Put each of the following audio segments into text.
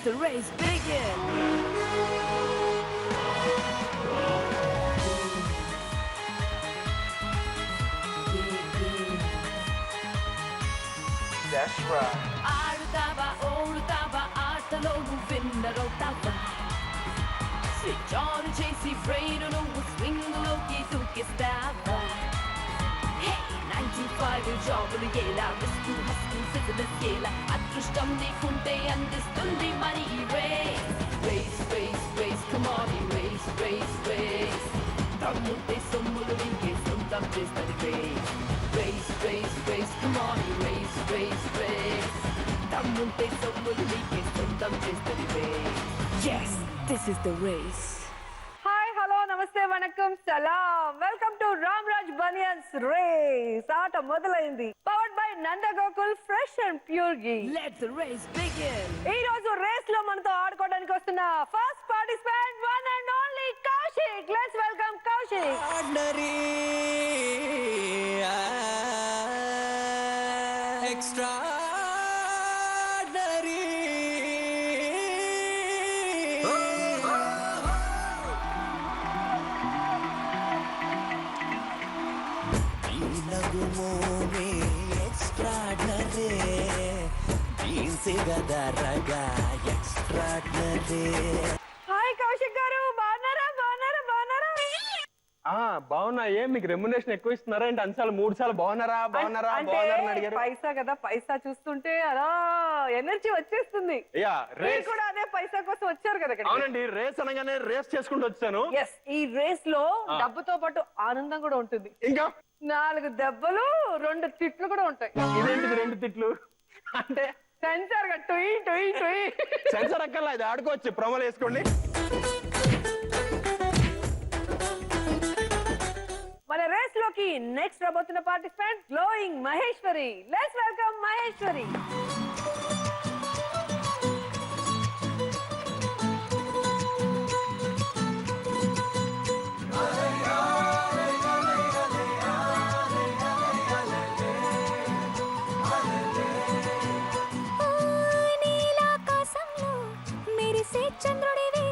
the race begin. That's right. ఆడుతావా ఓడుతావా ఆటలో నువ్వు winner అవుతావా స్విచ్ ఆన్ చేసి బ్రెయిన్ నువ్వు స్వింగ్ లోకి దూకిస్తావా 95 జాబులు ఎలా రిస్క్ హస్కు సిజిలెస్ ఎలా అదృష్టం నీకుంటే అందిస్తుంది మరి race race race race come on race race race తమ్ముంటే సొమ్ములు నీకే సొంతం చేస్తుంది race race race race come on race race race తమ్ముంటే సొమ్ములు నీకే సొంతం చేస్తుంది race yes this is the race. Hi hello namaste vanakkam సలాం welcome to Ramraj banians race ఆట మొదలైంది powered by Nandagokul fresh and pure ghee Let the race begin. ఈ రోజు రేస్ లో మనతో ఆడుకోవడానికి వస్తున్న first participant one and only Kaushik let's welcome Kaushik hi Kaushik గారు బాగున్నారా బాగున్నారా బాగున్నారా బాగున్నా ఏం మీకు రెమ్యునరేషన్ ఎక్కువ ఇస్తున్నారా ఏంటి అన్నిసార్లు 3 సార్లు బాగున్నారా బాగున్నారా బాగున్నారా అని అడిగారు పైసా కదా పైసా చూస్తుంటే అలా ఎనర్జీ వచ్చేస్తుంది యా మీరు రేస్ కూడా అదే పైసా కోసం వచ్చారు కదా ఇక్కడ అవునండి రేస్ అనగానే రేస్ చేసుకుంటూ వచ్చాను ఎస్ ఈ రేస్ లో డబ్బుతో పాటు ఆనందం కూడా ఉంటుంది ఇంకా 4 దెబ్బలు 2 తిట్లు కూడా ఉంటాయి ఇదేంటిది 2 తిట్లు అంటే సెన్సార్ గా టొయ్ టొయ్ టొయ్ సెన్సర్ అక్కర్లా ఇది ఆడుకోవచ్చు ప్రొమోలు వేసుకోండి మన రేస్ లోకి నెక్స్ట్ రాబోతున్న participant glowing Maheshwari let's welcome Maheshwari నీలాకాశంలో మెరిసే చంద్రుడివి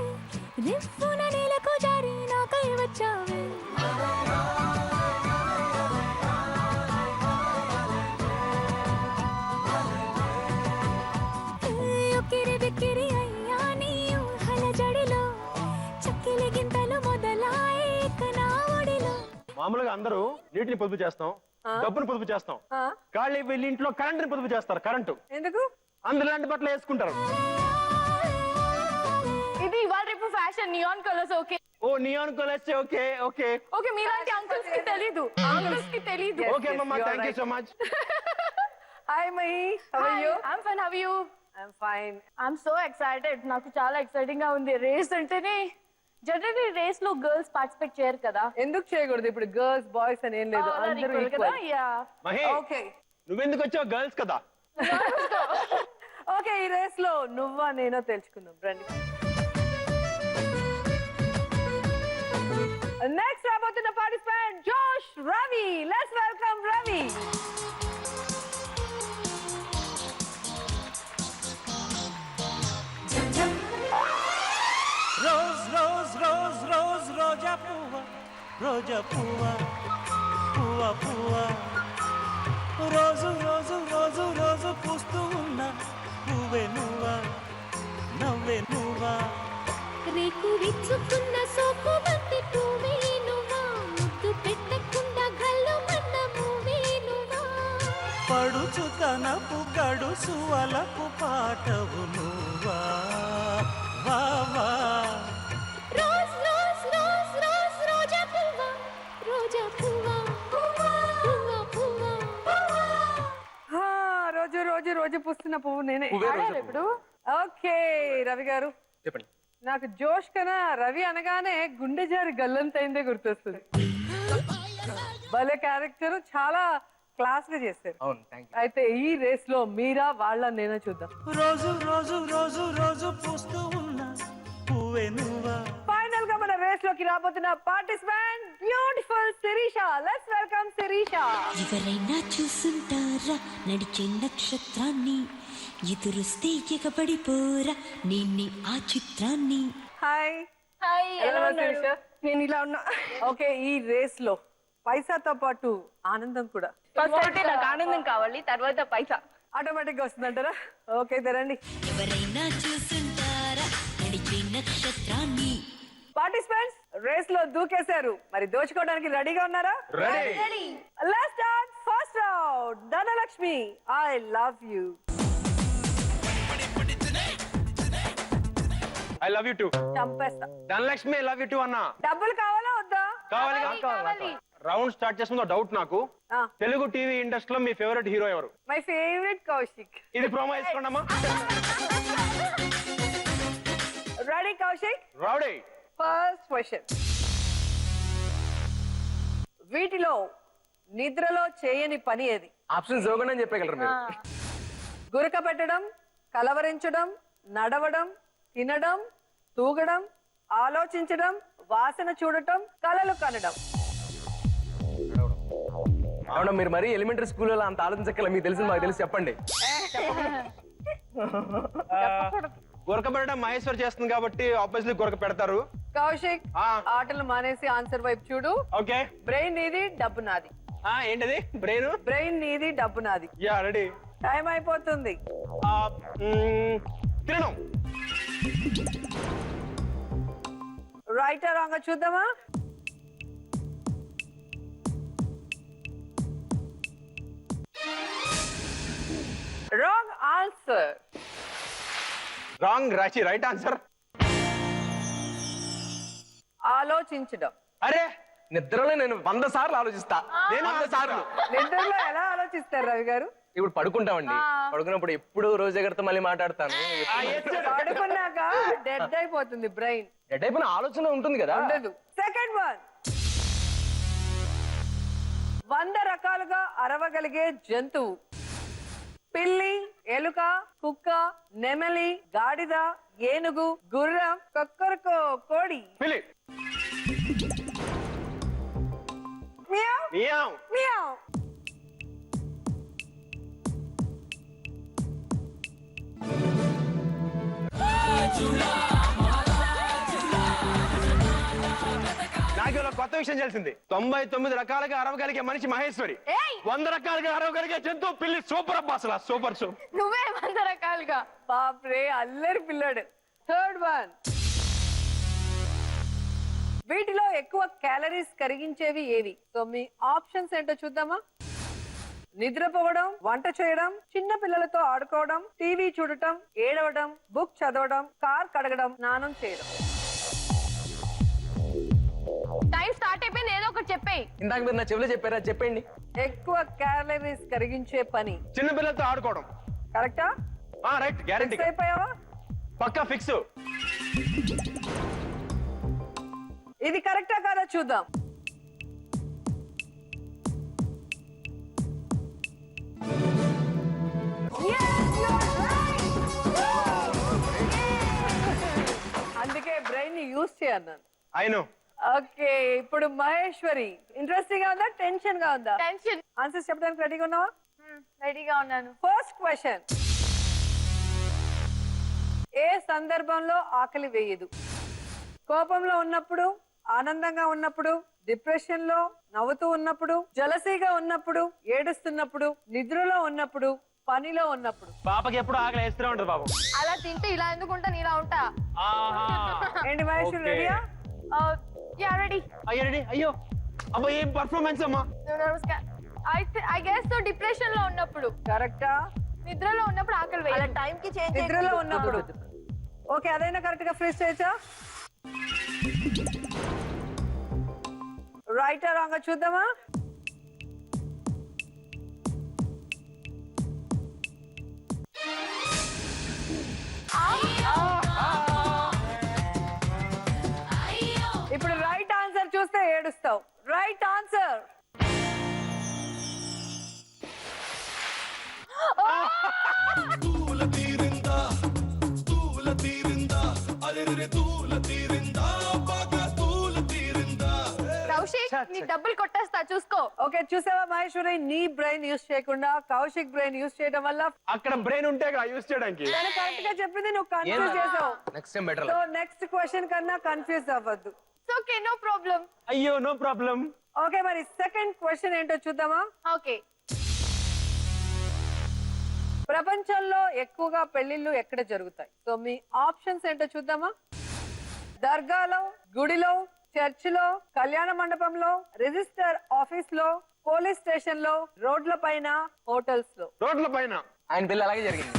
నిప్పున నేలకు జారి నాకై వచ్చావే ఉక్కిరి బిక్కిరి అయ్యా నీ ఊహల జడిలో చక్కిలి గింతలు మొదలాయే నా ఒడిలో మామూలుగా అందరూ నీటిని పొదుపు చేస్తాం డబ్బును పొదుపు చేస్తాం ఖాళీ వెళ్ళి ఇంట్లో కరెంటుని పొదుపు చేస్తారు కరెంటు ఎందుకు అందరు ఇలాంటి బట్టలు వేసుకుంటారు ఇది ఇవాళ రేపు fashion neon colours okay oh neon colours okay okay okay మీలాంటి అంకుల్స్ కి తెలీదు అంకుల్స్ కి తెలీదు okay yes, mama you are thank you right. So much hi Mahi how are you I'm fine how you I'm fine I'm so excited నాకు చాలా exciting గా ఉంది race అంటేనే జనరల్లీ రేస్ లో గర్ల్స్ పార్టిసిపేట్ చేయరు కదా ఎందుకు చేయకూడదు ఇప్పుడు గర్ల్స్ బాయ్స్ అని ఏం లేదు అందరూ కదా యా మహి ఓకే నువ్వెందుకు వచ్చావు గర్ల్స్ కదా ఓకే ఈ రేస్ లో నువ్వా నేనో తెలుసుకుందాం రండి నెక్స్ట్ రాబోతున్న participant Josh Ravi let's welcome Ravi rose rose rose rose రోజా పువ్వ రోజా పువ్వ పువ్వ పువ్వ రోజు రోజు రోజు రోజు పూస్తూ ఉన్న పువ్వే నువ్వా నవ్వే నువ్వా రేకు విచ్చుకున్న సోపు బంతి పువ్వే నువ్వా ముద్దు పెట్టకుండా గల్లు మన్న పువ్వే నువ్వా పడుచు తనపు గడుసు అలపు పాటవు నువ్వా వా వా రోజ్ రోజ్ రోజ్ రోజ్ రోజా పువ్వ రోజా పువ్వ పువ్వ పువ్వ రోజు రోజు రోజు పూస్తున్న పువ్వు నేనే ఆడారు ఇప్పుడు ఓకే రవి గారు చెప్పండి నాకు జోష్ కన్నా రవి అనగానే గుండె జారి గల్లంతైందే గుర్తొస్తుంది భలే క్యారెక్టర్ చాలా క్లాస్ గా చేశారు అవును థ్యాంక్ యూ అయితే ఈ రేస్ లో మీరా వాళ్ళ నేనే చూద్దాం రోజు రోజు రోజు రోజు పూస్తూ ఉన్న పువ్వే నువ్వా ఫైనల్ గా మన రేస్ లోకి రాబోతున్న participant beautiful Sirisha. Let's welcome Sirisha. ఎవరైనా చూసుంటారా నడిచే నక్షత్రాన్ని, ఎదురుస్తే ఎగబడిపోరా నిన్ని ఆ చిత్రాన్ని. హాయ్. హాయ్, ఎలా ఉన్నారు? శిరీష. నేను ఇలా ఉన్నా. ఓకే, ఈ రేస్ లో పైసాతో పాటు ఆనందం కూడా ఫస్ట్ అయితే నాకు ఆనందం కావాలి, తర్వాత పైసా ఆటోమేటిక్ గా వస్తుందంటారా? ఓకే తెరండి. ఎవరైనా చూసుంటారా నడిచే నక్షత్రాన్ని. పార్టిసిపెంట్స్ రేస్ లో దూకేశారు, మరి దోచుకోవడానికి రెడీగా ఉన్నారా? Ready. Let's start first round. Dhanalakshmi, I love you. I love you too. చంపేస్తా. Dhanalakshmi I love you too అన్న. డబ్బులు కావాలా వద్దా? కావాలి. రౌండ్ స్టార్ట్ చేస్తుందో డౌట్ నాకు. తెలుగు టీవీ ఇండస్ట్రీలో మీ ఫేవరెట్ హీరో ఎవరు? My favourite Kaushik. ఇది ప్రోమో వేసుకోండమ్మా. Ready Kaushik? Rowdy. First question. వీటిలో నిద్రలో చేయని పని ఏది? ఆప్షన్ జోగన్ అని చెప్పగలరు మీరు. గురక పెట్టడం, కలవరించడం, నడవడం, తినడం, తూగడం, ఆలోచించడం, వాసన చూడటం, కలలు కనడం. అవునా, మీరు మరి ఎలిమెంటరీ స్కూల్లో అంత ఆలోచించగల మీకు తెలిసి మాకు తెలిసి చెప్పండి. గురకబెట్టడం మహేశ్వర్ చేస్తుంది కాబట్టి ఆబ్వియస్లీ గురక పెడతారు. కౌశిక్, ఆటలు మానేసి ఆన్సర్ వైపు చూడు. ఓకే. బ్రెయిన్ నీది, డబ్బు నాది. ఏంటది? బ్రెయిన్. బ్రెయిన్ నీది, డబ్బు నాది. Yeah ready. టైం అయిపోతుంది. తినడం. రైట్ రాంగ్ చూద్దామా? Wrong answer. రాంగ్ రాచి. Right answer. ఆలోచించడం. అరే నిద్రలో నేను 100 సార్లు ఆలోచిస్తా. నేను 100 సార్లు. నిద్రలో ఎలా ఆలోచిస్తారు రవి గారు? ఇప్పుడు పడుకుంటామండి, పడుకున్నప్పుడు ఎప్పుడు రోజు గారితో మళ్ళీ మాట్లాడతాను. పడుకున్నాక డెడ్ అయిపోతుంది బ్రెయిన్. డెడ్ అయిపోయిన ఆలోచన ఉంటుంది కదా. ఉండదు. Second one. 100 రకాలుగా అరవగలిగే జంతువు. పిల్లి, ఎలుక, కుక్క, నెమలి, గాడిద, ఏనుగు, గుర్రం, కొక్కరకో, కోడి. పిలి. Meow, meow. మియావ్. నాకు ఇలా కొత్త విషయం తెలిసింది. 99 రకాలుగా అరవగలిగే మనిషి మహేశ్వరి. 100 రకాలుగా అరవగలిగే జంతువు పిల్లి. సూపర్ అబ్బా, అసలు సూపర్ సూపర్. నువ్వే 100 రకాలుగా. బాప్రే, అల్లరి పిల్లాడు. Third one. వీటిలో ఎక్కువ క్యాలరీస్ కరిగించేవి ఏవి? సో మీ ఆప్షన్స్ ఏంటో చూద్దామా? నిద్రపోవడం, వంట చేయడం, చిన్న పిల్లలతో ఆడుకోవడం, టీవీ చూడటం, ఏడవడం, బుక్ చదవడం, కార్ కడగడం, స్నానం చేయడం. టైం స్టార్ట్ అయిపోయింది, ఏదో ఒకటి చెప్పేయి. ఇందాక మీరు నా చెవిలో చెప్పారా, చెప్పండి. ఎక్కువ క్యాలరీస్ కరిగించే పని. చిన్న పిల్లలతో ఆడుకోవడం. కరెక్టా? రైట్. గ్యారెంటీ. ఫిక్స్ అయిపోయావా? పక్కా ఫిక్స్. ఇది కరెక్టా కాదా చూద్దాం. అందుకే బ్రెయిన్ ని యూజ్ చేయన్నాను. I know. ఓకే, ఇప్పుడు మహేశ్వరి. ఇంట్రెస్టింగ్ గా ఉందా, టెన్షన్ గా ఉందా? టెన్షన్. ఆన్సర్స్ చెప్పడానికి రెడీగా ఉన్నావా? రెడీగా ఉన్నాను. First question. ఏ సందర్భంలో ఆకలి వేయదు? కోపంలో ఉన్నప్పుడు, ఆనందంగా ఉన్నప్పుడు, డిప్రెషన్ లో, నవ్వుతూ ఉన్నప్పుడు, జలసీగా ఉన్నప్పుడు, ఏడుస్తున్నప్పుడు, నిద్రలో ఉన్నప్పుడు, పనిలో ఉన్నప్పుడు. పాపకి ఎప్పుడు ఆకలి వేస్తూనే ఉంటుంది పాపం. అలా తింటే ఇలా ఎందుకుంటా, ఇలా ఉంటా. ఏంటి మహేశ్వరి, Okay. రెడీయా? Yeah ready. రెడీ. అయ్యో అబ్బా, ఏం పర్ఫార్మెన్స్ అమ్మా. ఐ గెస్ సో డిప్రెషన్ లో ఉన్నప్పుడు. కరెక్టా? నిద్రలో ఉన్నప్పుడు ఆకలి వేయదు. టైం కి చేంజ్. నిద్రలో ఉన్నప్పుడు. ఓకే, అదైనా కరెక్ట్ గా ఫ్రీజ్ చేయొచ్చా? రైట్ రాంగ్ చూద్దామా? ఇప్పుడు రైట్ ఆన్సర్ చూస్తే ఏడుస్తావు. Right answer. కౌశిక్ నీ డబ్బులు కొట్టేస్తా చూసుకో. ఓకే చూసావా మహేశ్వరి, నీ బ్రెయిన్ యూస్ చేయకుండా కౌశిక్ బ్రెయిన్ యూస్ చేయడం వల్ల అక్కడ బ్రెయిన్ ఉంటే యూస్ చేయడానికి. నేను కరెక్ట్ గా చెప్పింది నువ్వు కన్ఫ్యూజ్ చేసావు. Next time better. So next question కన్నా కన్ఫ్యూజ్ అవ్వద్దు. Okay no problem. అయ్యో నో ప్రాబ్లం. ఓకే మరి సెకండ్ క్వశ్చన్ ఏంటో చూద్దామా? ఓకే. ప్రపంచంలో ఎక్కువగా పెళ్లిళ్ళు ఎక్కడ జరుగుతాయి? సో మీ ఆప్షన్స్ ఏంటో చూద్దామా? దర్గాలో, గుడిలో, చర్చిలో, కళ్యాణ మండపంలో, రిజిస్టర్ ఆఫీస్ లో, పోలీస్ స్టేషన్ లో, రోడ్ల పైన, హోటల్స్ లో. రోడ్ల పైన. ఆయన పెళ్లి అలాగే జరిగింది.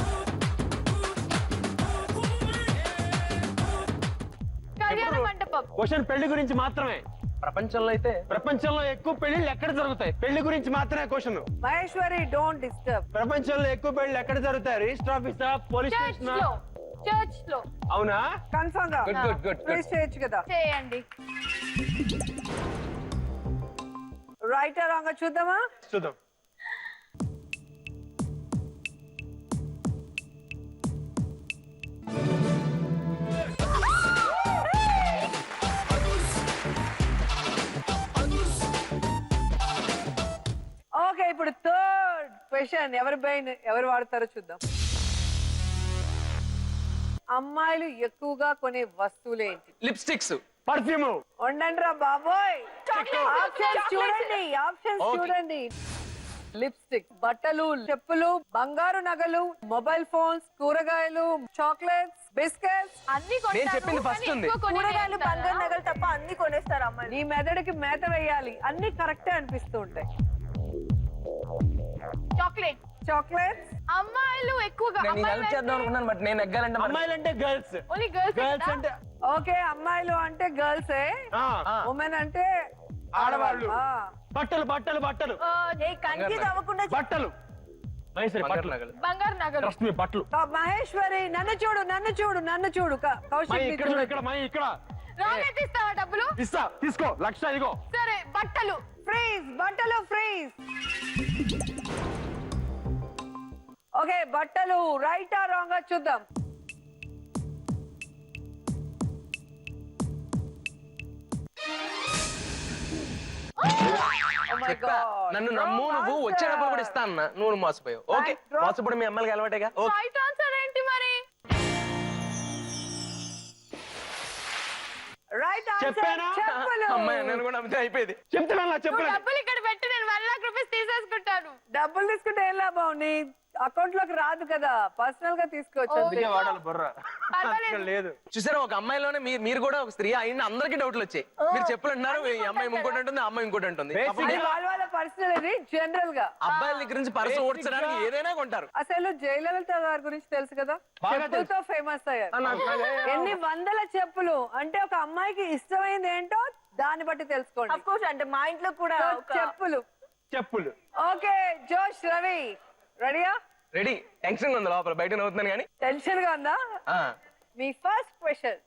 కళ్యాణ మండపం. క్వశ్చన్ పెళ్లి గురించి మాత్రమే. ప్రపంచంలో అయితే ప్రపంచంలో ఎక్కువ పెళ్లిళ్ళు ఎక్కడ జరుగుతాయి? పెళ్లి గురించి మాత్రమే క్వశ్చన్. Maheshwari don't disturb. ప్రపంచంలో ఎక్కువ పెళ్లి ఎక్కడ జరుగుతాయి? రిజిస్టర్ ఆఫీసా, పోలీస్ చర్చ్ స్టేషన్? లో. చర్చ్ లో. అవునా? కన్ఫర్మ్ గా గుడ్ గుడ్ గుడ్. ప్లీజ్ చేయొచ్చు కదా. చేయండి. రైట్ ఆ రాంగ్ చూద్దామా? చూద్దాం. ఓకే ఇప్పుడు థర్డ్ క్వశ్చన్ ఎవరి బ్రెయిన్ ఎవరు వాడతారో చూద్దాం. అమ్మాయిలు ఎక్కువగా కొనే వస్తువులు ఏంటి? Lipsticks, perfume. ఉండండి రా బాబోయ్. ఆప్షన్స్ చూడండి, ఆప్షన్స్ Okay. చూడండి. లిప్స్టిక్, బట్టలు, చెప్పులు, బంగారు నగలు, మొబైల్ ఫోన్స్, కూరగాయలు, చాక్లెట్స్, బిస్కెట్స్. అన్ని నేను చెప్పింది first ఉంది. కూరగాయలు, బంగారు నగలు తప్ప అన్ని కొనేస్తారు అమ్మాయి. నీ మెదడుకి మేత వేయాలి, అన్ని కరెక్టే అనిపిస్తూ ఉంటాయి. చాక్లెట్. చాక్లెట్స్. అమ్మాయిలు ఎక్కువగా నేను హెల్ప్ చేద్దాం అనుకున్నాను బట్ నేను ఎగ్గాలంటే అమ్మాయిలంటే గర్ల్స్. Only girls. గర్ల్స్ అంటే ఓకే అమ్మాయిలు అంటే గర్ల్సే, ఉమెన్ అంటే ఆడవాళ్ళు. ఆ. బట్టలు బట్టలు బట్టలు బట్టలు. మహేశ్వరి బట్టలు. నగలు. బంగారు నగలు. Trust me, బట్టలు. మహేశ్వరి నన్ను చూడు, నన్ను చూడు, నన్ను చూడు. కౌశిక్ ని ఇక్కడ చూడు. ఇక్కడ ఇక్కడ రాకెట్ ఇస్తావా డబ్బులు? ఇస్తా, తీసుకో. 1,00,000 ఇగో. సరే బట్టలు. ఫ్రీజ్, బట్టలు ఫ్రీజ్. ఓకే బట్టలు రైట్ ఆ రాంగ్ చూద్దాం. Oh my చెప్పా, God. నన్ను నమ్ము, Wrong నువ్వు answer. వచ్చే డబ్బులు కూడా ఇస్తా అన్న, నువ్వు మోసపోయావు. Okay, Drop. మోసపోవడం మీ అమ్మాయిలకి అలవాటేగా. ఓకే. రైట్ ఆన్సర్ ఏంటి మరి? రైట్ ఆన్సర్ చెప్పానా? చెప్పులు. అమ్మాయి నేను కూడా నమ్మితే అయిపోయింది. చెప్తున్నా నువ్వు చెప్పలేదు. డబ్బులు ఇక్కడ పెట్టి నేను 1,00,000 తీసేసుకుంటాను. డబ్బులు తీసుకుంటే ఏం లాభం? నీ అకౌంట్ లోకి రాదు కదా, పర్సనల్ గా తీసుకోవచ్చు. అందుకే వాడాలి బుర్ర. పర్వాలేదు. ఇక్కడ లేదు. చూసారా, ఒక అమ్మాయిలోనే మీరు కూడా ఒక స్త్రీ అయిన అందరికీ డౌట్లు వచ్చాయి. మీరు చెప్పులు అంటున్నారు, ఈ అమ్మాయి ఇంకోటి ఉంటుంది, ఆ అమ్మాయి ఇంకోటి ఉంటుంది. Basic అది వాళ్ళ పర్సనల్, ఇది జనరల్ గా. అబ్బాయిల దగ్గర నుంచి పర్సు ఓడ్చడానికి ఏదైనా కొంటారు. అసలు జయలలిత గారి గురించి తెలుసు కదా, బాగా చెప్పులతో ఫేమస్ అయ్యారు. ఎన్ని వందల చెప్పులు. అంటే ఒక అమ్మాయికి ఇష్టమైంది ఏంటో దాన్ని బట్టి తెలుసుకోండి. అంటే మా ఇంట్లో కూడా చెప్పులు. చెప్పులు. ఓకే జోష్, రవి రెడీయా? రెడీ. టెన్షన్ ఉంది లోపల, బయట నవ్వుతున్నాను కానీ. టెన్షన్ గా ఉందా? మీ ఫస్ట్ క్వశ్చన్.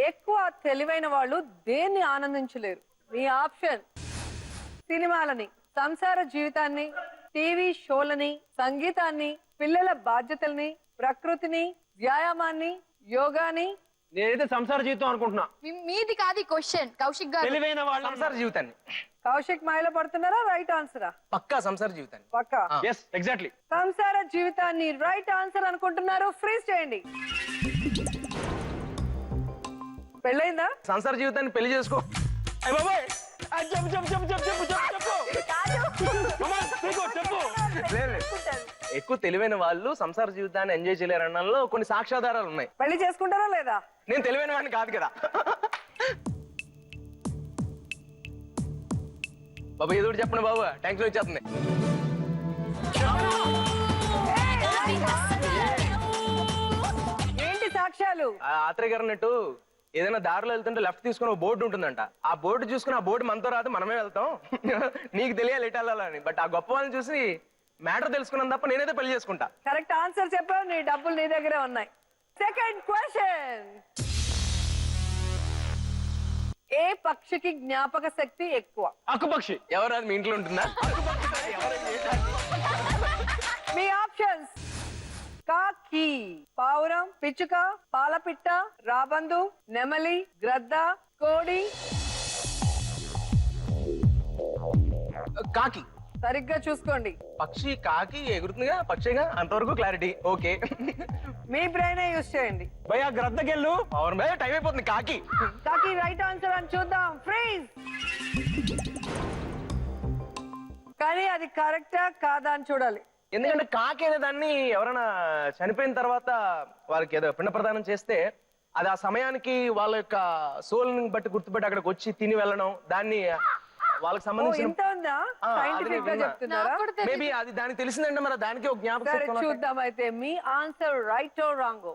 ఎక్కువ తెలివైన వాళ్ళు దేన్ని ఆనందించలేరు? మీ ఆప్షన్ సినిమాలని, సంసార జీవితాన్ని, టీవీ షోలని, సంగీతాన్ని, పిల్లల బాధ్యతల్ని, ప్రకృతిని, వ్యాయామాన్ని, యోగాని. నేనైతే సంసార జీవితం అనుకుంటున్నా. మీది కాదు క్వశ్చన్, కౌశిక్ గారు. తెలివైన వాళ్ళు సంసార జీవితాన్ని. కౌశిక్ మాయలో పడుతున్నారా? రైట్ ఆన్సరా? పక్కా సంసార జీవితాన్ని. పక్కా. Yes exactly. సంసార జీవితాన్ని రైట్ ఆన్సర్ అనుకుంటున్నారు. ఫ్రీజ్ చేయండి. పెళ్ళైందా? సంసార జీవితాన్ని పెళ్లి చేసుకో. అయ్య బాబాయ్, చెప్పు చెప్పు చెప్పు చెప్పు చెప్పు చెప్పు చెప్పు చెప్పు. లేదు, లేదు. ఎక్కువ తెలివైన వాళ్ళు సంసార జీవితాన్ని ఎంజాయ్ చేయలేరనడంలో కొన్ని సాక్ష్యాధారాలు ఉన్నాయి. పెళ్లి చేసుకుంటారా లేదా? నేను తెలివైన వాడిని కాదు కదా. బాబు ఏదో ఒకటి చెప్పండి బాబు, ట్యాంక్స్ వచ్చేస్తుంది. ఏంటి సాక్ష్యాలు? ఆత్రేయ గారు అన్నట్టు ఏదైనా దారిలో వెళ్తుంటే లెఫ్ట్ తీసుకుని ఒక బోర్డు ఉంటుందంట. ఆ బోర్డు చూసుకుని ఆ బోర్డు మనతో రాదు, మనమే వెళ్తాం. నీకు తెలియాలి ఎటు వెళ్ళాలని. బట్ ఆ గొప్ప వాళ్ళని చూసి మ్యాటర్ తెలుసుకున్నాను తప్ప నేనైతే పెళ్లి చేసుకుంటా. కరెక్ట్ ఆన్సర్ చెప్పావు, నీ డబ్బులు నీ దగ్గరే ఉన్నాయి. Second question. ఏ పక్షికి జ్ఞాపక శక్తి ఎక్కువ? అక్కుపక్షి. ఎవరు అది మీ ఇంట్లో ఉంటుందా? మీ ఆప్షన్స్ కాకి, పావురం, పిచ్చుక, పాలపిట్ట, రాబందు, నెమలి, గ్రద్ద, కోడి, కాకి. సరిగ్గా చూసుకోండి. పక్షి కాకి ఎగురుతుందిగా, పక్షిగా, అంతవరకు క్లారిటీ ఓకే. మీ బ్రెయిన్ యూస్ చేయండి. భయ్యా గ్రద్దకెళ్ళు. పవర్ టైం అయిపోతుంది. కాకి. కాకి రైట్ ఆన్సర్ అని చూద్దాం. ఫ్రీజ్. కానీ అది కరెక్టా కాదా అని చూడాలి. ఎందుకంటే కాకి అనే దాన్ని ఎవరైనా చనిపోయిన తర్వాత వాళ్ళకి ఏదో పిండ ప్రదానం చేస్తే అది ఆ సమయానికి వాళ్ళ యొక్క సోల్ ని బట్టి గుర్తుపెట్టి అక్కడికి వచ్చి తిని వెళ్ళడం, దాన్ని వాళ్ళకి ఓ, సంబంధించిన ఇంత ఉందా? అది సైంటిఫిక్ గా విన్నా. చెప్తున్నారా? మేబీ అది దానికి తెలిసిందంటే మరి దానికి ఒక జ్ఞాపకం సరే శక్తి ఉన్నట్టు. చూద్దాం అయితే మీ ఆన్సర్ రైట్ ఓ రాంగో.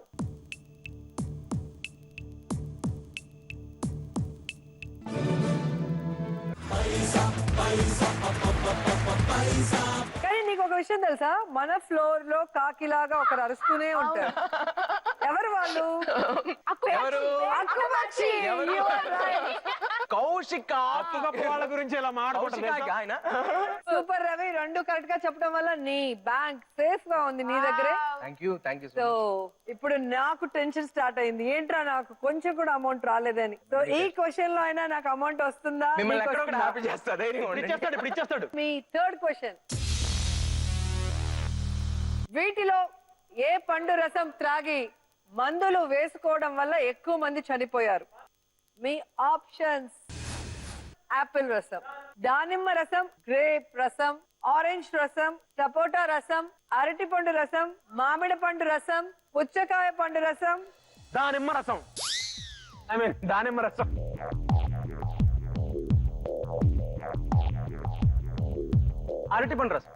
కానీ నీకు ఒక విషయం తెలుసా, మన ఫ్లోర్ లో కాకిలాగా ఒకరు అరుస్తూనే ఉంటారు. ఎవరు వాళ్ళు? ఎవరు? అక్కుపక్షి. ఎవరు? You are right. కౌశిక. గొప్ప వాళ్ళ గురించి ఇలా కౌశిక మాట్లాడుకుంటారు. ఆయన. సూపర్ రవి, రెండు కరెక్ట్ గా చెప్పడం వల్ల నీ బ్యాంక్ సేఫ్ గా ఉంది నీ దగ్గరే. థ్యాంక్ యూ సో ఇప్పుడు నాకు టెన్షన్ స్టార్ట్ అయింది, ఏంట్రా నాకు కొంచెం కూడా అమౌంట్ రాలేదని. సో ఈ క్వశ్చన్ లో అయినా నాకు అమౌంట్ వస్తుందా? మిమ్మల్ని నీకు ఎక్కడో ఒకటి వస్తుందా? హ్యాపీ చేస్తా. ధైర్యంగా ఉండండి. ఇప్పుడు ఇచ్చేస్తాడు. మీ థర్డ్ క్వశ్చన్, వీటిలో ఏ పండు రసం త్రాగి మందులు వేసుకోవడం వల్ల ఎక్కువ మంది చనిపోయారు? మీ ఆప్షన్స్: యాపిల్ రసం, దానిమ్మ రసం, గ్రేప్ రసం, ఆరెంజ్ రసం, సపోటా రసం, అరటి పండు రసం, మామిడి పండు రసం, పుచ్చకాయ పండు రసం. దానిమ్మ రసం. దానిమ్మ రసం. అరటి పండు రసం.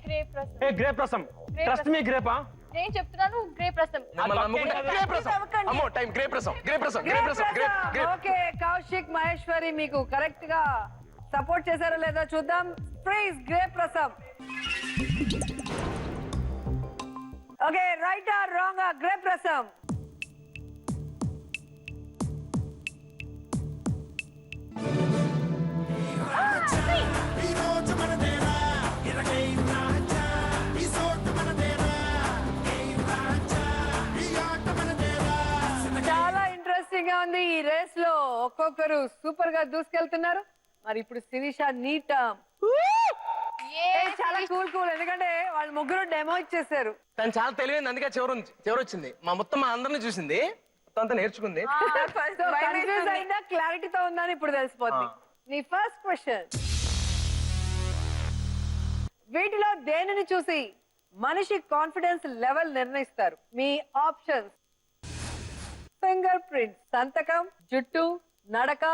గ్రేప్ రసం. గ్రేప్ రసం. ట్రస్ట్ మీ గ్రేపా? నేను చెప్తున్నాను గ్రేప్ రసం. మిమ్మల్ని నమ్ముకుంటే గ్రేప్ రసం. అమ్మో టైం. గ్రేప్ రసం. గ్రేప్ రసం. గ్రేప్ రసం. Grape grape. Okay, Kaushik, Maheshwari మీకు కరెక్ట్ గా సపోర్ట్ చేశారో లేదో చూద్దాం. ప్లీజ్, గ్రేప్ రసం. Okay, right or wrong? Grape రసం. చాలా ఇంట్రెస్టింగ్ గా ఉంది. ఈ రేస్ లో ఒక్కొక్కరు సూపర్ గా దూసుకెళ్తున్నారు. మరి ఇప్పుడు శిరీష నీట్ చాలా కూల్ ఎందుకంటే వాళ్ళు ముగ్గురు డెమో ఇచ్చేసారు. తను చాలా తెలివైంది, అందుకే చివరి వచ్చింది. మొత్తం మా అందరిని చూసింది, మొత్తం అంతా నేర్చుకుంది. కన్ఫ్యూజ్ అయిందా, క్లారిటీతో ఉందని ఇప్పుడు తెలిసిపోద్ది. నీ ఫస్ట్ క్వశ్చన్, వీటిలో దేనిని చూసి మనిషి కాన్ఫిడెన్స్ లెవెల్ నిర్ణయిస్తారు? మీ ఆప్షన్స్: ఫింగర్ ప్రింట్, సంతకం, జుట్టు, నడక,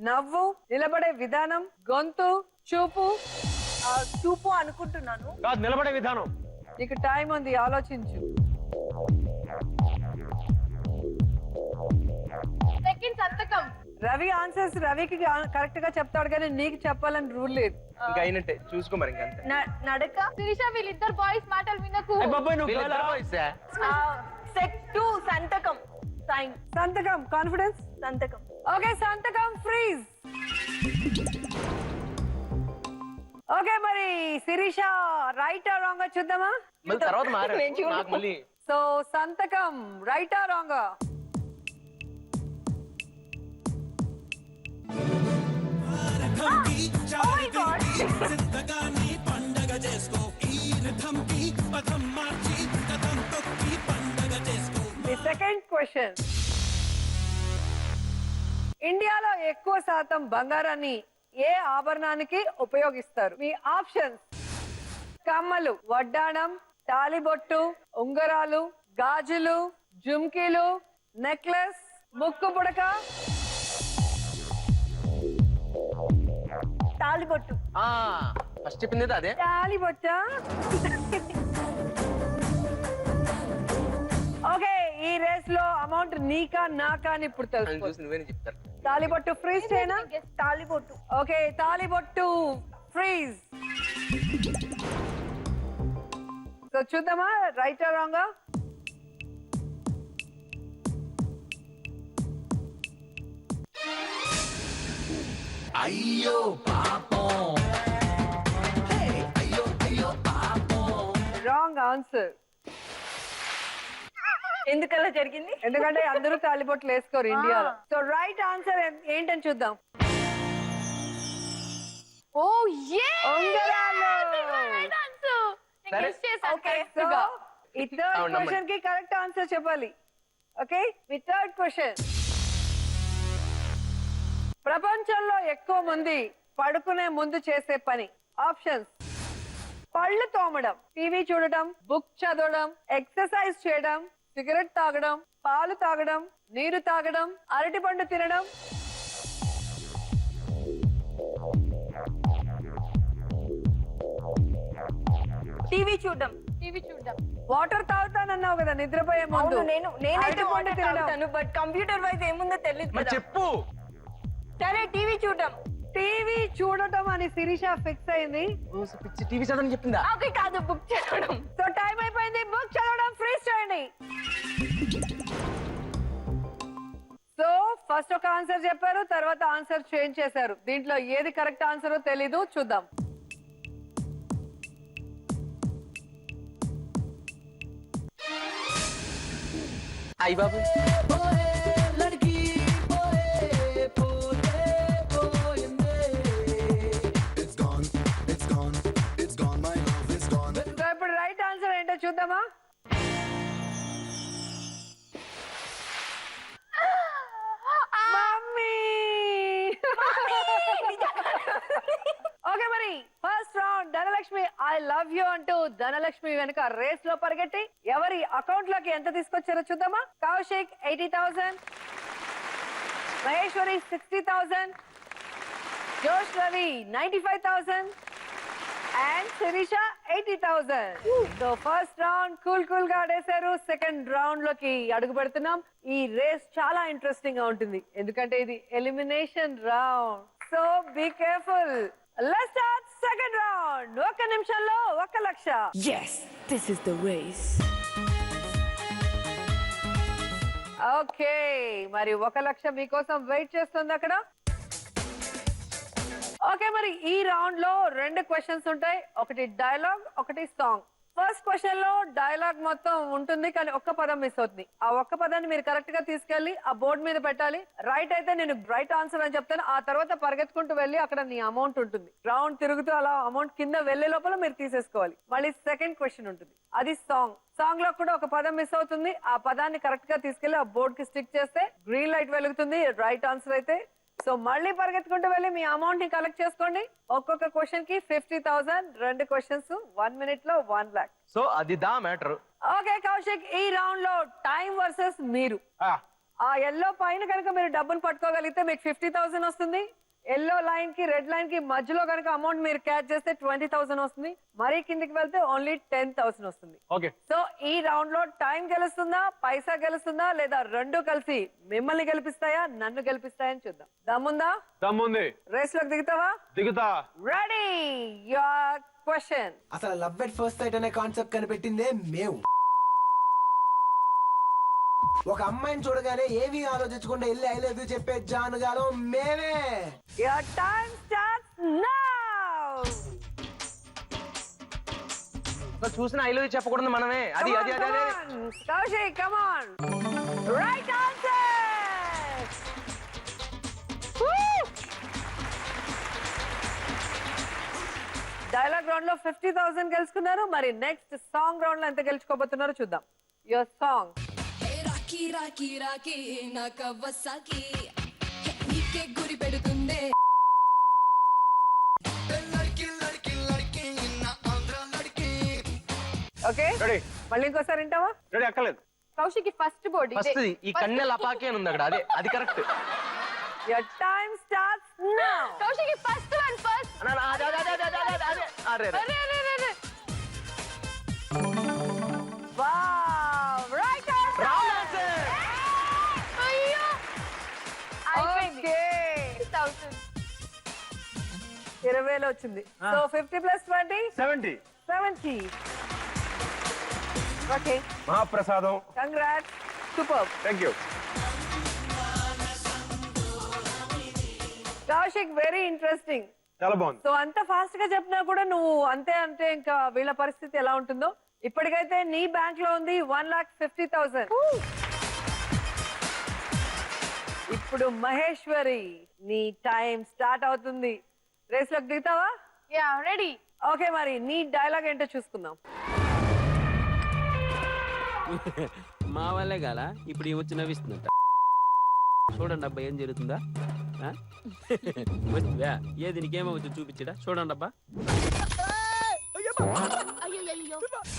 నవ్వు, నిలబడే విధానం, గొంతు, చూపు. చూపు అనుకుంటున్నాను. కాదు, నిలబడే విధానం. నీకు టైం ఉంది, ఆలోచించు. సెకండ్ సంతకం. రవి ఆన్సర్స్ రవికి కరెక్ట్ గా చెప్తాడు కానీ నీకు చెప్పాలని రూల్ లేదు. ఇంకా అయినట్టే, చూసుకో మరి. ఇంకా అంతే. నడక. శిరీష, వీళ్ళిద్దరు బాయ్స్ మాటలు వినకు. బాబాయ్ నువ్వు వీళ్ళిద్దరు boys ఆ? సంతకం. సైన్. సంతకం, కాన్ఫిడెన్స్. సంతకం. ఓకే, సంతకం. ఫ్రీజ్. ఓకే, మరి శిరీష రైట్ ఆ రాంగ్ చూద్దామా? మళ్ళీ తర్వాత మారా నాకు మళ్ళీ. సో సంతకం రైట్ ఆ రాంగ్? సెకండ్ క్వశ్చన్, ఇండియాలో ఎక్కువ శాతం బంగారాన్ని ఏ ఆభరణానికి ఉపయోగిస్తారు? మీ ఆప్షన్స్: కమ్మలు, వడ్డాణం, తాలిబొట్టు, ఉంగరాలు, గాజులు, జుమ్కీలు, నెక్లెస్, ముక్కు పుడక. తాలిబొట్టు. ఫస్ట్ చెప్పింది అదే. తాలిబొట్టా? ఓకే, ఈ రేస్ లో అమౌంట్ నీకా నాకా అని ఇప్పుడు తెలుసు. చూసి నువ్వేనే చెప్తారు. తాలిబొట్టు ఫ్రీజ్ చేయనా? తాలిబొట్టు. ఓకే, తాలిబొట్టు ఫ్రీజ్. సో చూద్దామా రైట్ ఆ రాంగ్? అయ్యో పాపం, రాంగ్ ఆన్సర్. ఎందుకలా జరిగింది? ఎందుకంటే అందరూ తాలిబొట్లు వేసుకోరు ఇండియాలో. సో రైట్ ఆన్సర్ ఏంటని చూద్దాం. ఓ యే ఉంగరాలు. Right answer. నేను గెస్ చేశాను ఓకే, సో కరెక్ట్గా. ఈ థర్డ్ అవును, నమ్మండి. క్వశ్చన్ కి కరెక్ట్ ఆన్సర్ చెప్పాలి. ఓకే, మీ థర్డ్ క్వశ్చన్. ప్రపంచంలో ఎక్కువ మంది పడుకునే ముందు చేసే పని. ఆప్షన్స్: పళ్ళు తోమడం, టీవీ చూడడం, బుక్ చదవడం, ఎక్సర్సైజ్ చేయడం, సిగరెట్ తాగడం, పాలు తాగడం, నీరు తాగడం, అరటిపండు తినడం. టీవీ చూడడం. టీవీ చూడడం. వాటర్ తాగుతానన్నావు కదా నిద్రపోయే ముందు. అవును, నేనైతే అరటిపండు వాటర్ తినడం. తాగుతాను, బట్ కంప్యూటర్ వైజ్ ఏముందో తెలియదు మరి కదా. చెప్పు. సరే టీవీ చూడడం. టీవీ చూడటం అని శిరీష ఫిక్స్ అయింది. పిచ్చి టీవీ చదవని చెప్పిందా? ఓకే కాదు, బుక్ చదవడం. సో టైం అయిపోయింది. బుక్ చదవడం ఫ్రీజ్ చేయండి. సో ఫస్ట్ ఒక ఆన్సర్ చెప్పారు, తర్వాత ఆన్సర్ చేంజ్ చేశారు. దీంట్లో ఏది కరెక్ట్ ఆన్సర్ తెలీదు, చూద్దాం. అయ్య బాబు, సో ఇప్పుడు రైట్ ఆన్సర్ ఏంటో చూద్దామా. మమ్మీ. ఓకే, మరి first round Dhanalakshmi I love you అంటూ ధనలక్ష్మి వెనుక రేస్ లో పరిగెట్టి ఎవరి అకౌంట్ లోకి ఎంత తీసుకొచ్చారో చూద్దామా. Kaushik 80,000, Maheshwari 60,000, Josh Ravi 95,000 and Sirisha 80,000. So first round cool గా ఆడేశారు. సెకండ్ రౌండ్ లోకి అడుగు పెడుతున్నాం. ఈ రేస్ చాలా ఇంట్రెస్టింగ్ గా ఉంటుంది, ఎందుకంటే ఇది elimination round. So be careful. Let's start second round. 1 నిమిషంలో 1 lakh. Yes, this is the race. Okay, మరి 1 లక్ష మీకోసం వెయిట్ చేస్తుంది అక్కడ. ఓకే, మరి ఈ రౌండ్ లో 2 క్వశ్చన్స్ ఉంటాయి. ఒకటి డైలాగ్, ఒకటి సాంగ్. ఫస్ట్ క్వశ్చన్ లో డైలాగ్ మొత్తం ఉంటుంది, కానీ ఒక్క పదం మిస్ అవుతుంది. ఆ ఒక్క పదాన్ని మీరు కరెక్ట్ గా తీసుకెళ్లి ఆ బోర్డు మీద పెట్టాలి. రైట్ అయితే నేను రైట్ ఆన్సర్ అని చెప్తాను. ఆ తర్వాత పరిగెత్తుకుంటూ వెళ్ళి అక్కడ నీ అమౌంట్ ఉంటుంది. రౌండ్ తిరుగుతూ అలా అమౌంట్ కింద వెళ్లే లోపల మీరు తీసేసుకోవాలి. మళ్ళీ సెకండ్ క్వశ్చన్ ఉంటుంది, అది సాంగ్. సాంగ్ లో కూడా ఒక పదం మిస్ అవుతుంది. ఆ పదాన్ని కరెక్ట్ గా తీసుకెళ్లి ఆ బోర్డ్ కి స్టిక్ చేస్తే గ్రీన్ లైట్ వెలుగుతుంది రైట్ ఆన్సర్ అయితే. సో మళ్ళీ పరిగెత్తుకుంటూ వెళ్ళి మీ అమౌంట్ ని కలెక్ట్ చేసుకోండి. ఒక్కొక్క క్వశ్చన్ కి 50,000. 2 క్వశ్చన్స్ 1 మినిట్ లో 1 lakh. సో అది దా మ్యాటర్. ఓకే కౌశిక్, ఈ రౌండ్ లో టైం వర్సెస్ మీరు. ఆ ఎల్లో పైన కనుక మీరు డబ్బులు పట్టుకోగలిగితే మీకు 50,000 వస్తుంది. ఎల్లో లైన్ కి రెడ్ లైన్ కి మధ్యలో కనుక అమౌంట్ మీరు క్యాచ్ చేస్తే 20,000 వస్తుంది. మరీ కిందికి వెళ్తే ఓన్లీ 10,000 వస్తుంది. ఓకే, సో ఈ రౌండ్ లో టైం గెలుస్తుందా, పైసా గెలుస్తుందా, లేదా రెండు కలిసి మిమ్మల్ని గెలిపిస్తాయా, నన్ను గెలిపిస్తాయని చూద్దాం. దమ్ముందా? దమ్ముంది. రేస్ లోకి దిగుతావా? దిగుతా. Ready, your question. అసలు లవ్ ఎట్ ఫస్ట్ సైట్ అనే కాన్సెప్ట్ కనిపెట్టిందే మేము. ఒక అమ్మాయిని చూడగానే ఏమీ ఆలోచించకుండా వెళ్ళి ఐ లవ్ యూ చెప్పే జానుగాలో మేమే. Your time starts now. చూసిన ఐ లవ్ యూ చెప్పకూడదు మనమే. అది అది అది అది Kaushik, come on. Right answer. Dialogue round లో 50,000 గెలుచుకున్నారు. మరి నెక్స్ట్ సాంగ్ రౌండ్ లో ఎంత గెలుచుకోబోతున్నారో చూద్దాం. Your song. Rocky Rocky Rocky నా కవ్వసాకి నీకే గురి పెడుతుందే. Okay, ready. మళ్ళీ ఇంకోసారి వింటావా? రెడీ, అక్కర్లేదు. కౌశిక్ ఫస్ట్ బోర్డు ఫస్ట్ ఈ కన్నె లపాకి అని ఉంది అక్కడ. అదే అది correct. Your time starts now. Kaushik first one first. అరే అరే అరే అరే. Wow, right answer. అయ్యో. ఓకే, 50,000. 20,000 వచ్చింది. సో 50 + 20 70. 70. ఓకే, మహాప్రసాదం. Congrats, super. Thank you. Kaushik, very interesting. చాలా బాగుంది. సో అంత ఫాస్ట్ గా చెప్పినా కూడా నువ్వు అంతే అంటే ఇంకా వీళ్ళ పరిస్థితి ఎలా ఉంటుందో. ఇప్పటికైతే నీ బ్యాంక్ లో ఉంది 1,50,000. ఇప్పుడు మహేశ్వరి నీ టైం స్టార్ట్ అవుతుంది. రేస్ లోకి దిగుతావా? Yeah ready. ఓకే, మరి నీ డైలాగ్ ఏంటో చూసుకుందాం. మా వాళ్ళే గాల ఇప్పుడు ఈ వచ్చి నవ్విస్తుందంట. చూడండి అబ్బా ఏం జరుగుతుందా. వచ్చిందా ఏది నీకేమో వచ్చి చూపించడా. చూడండి అబ్బా.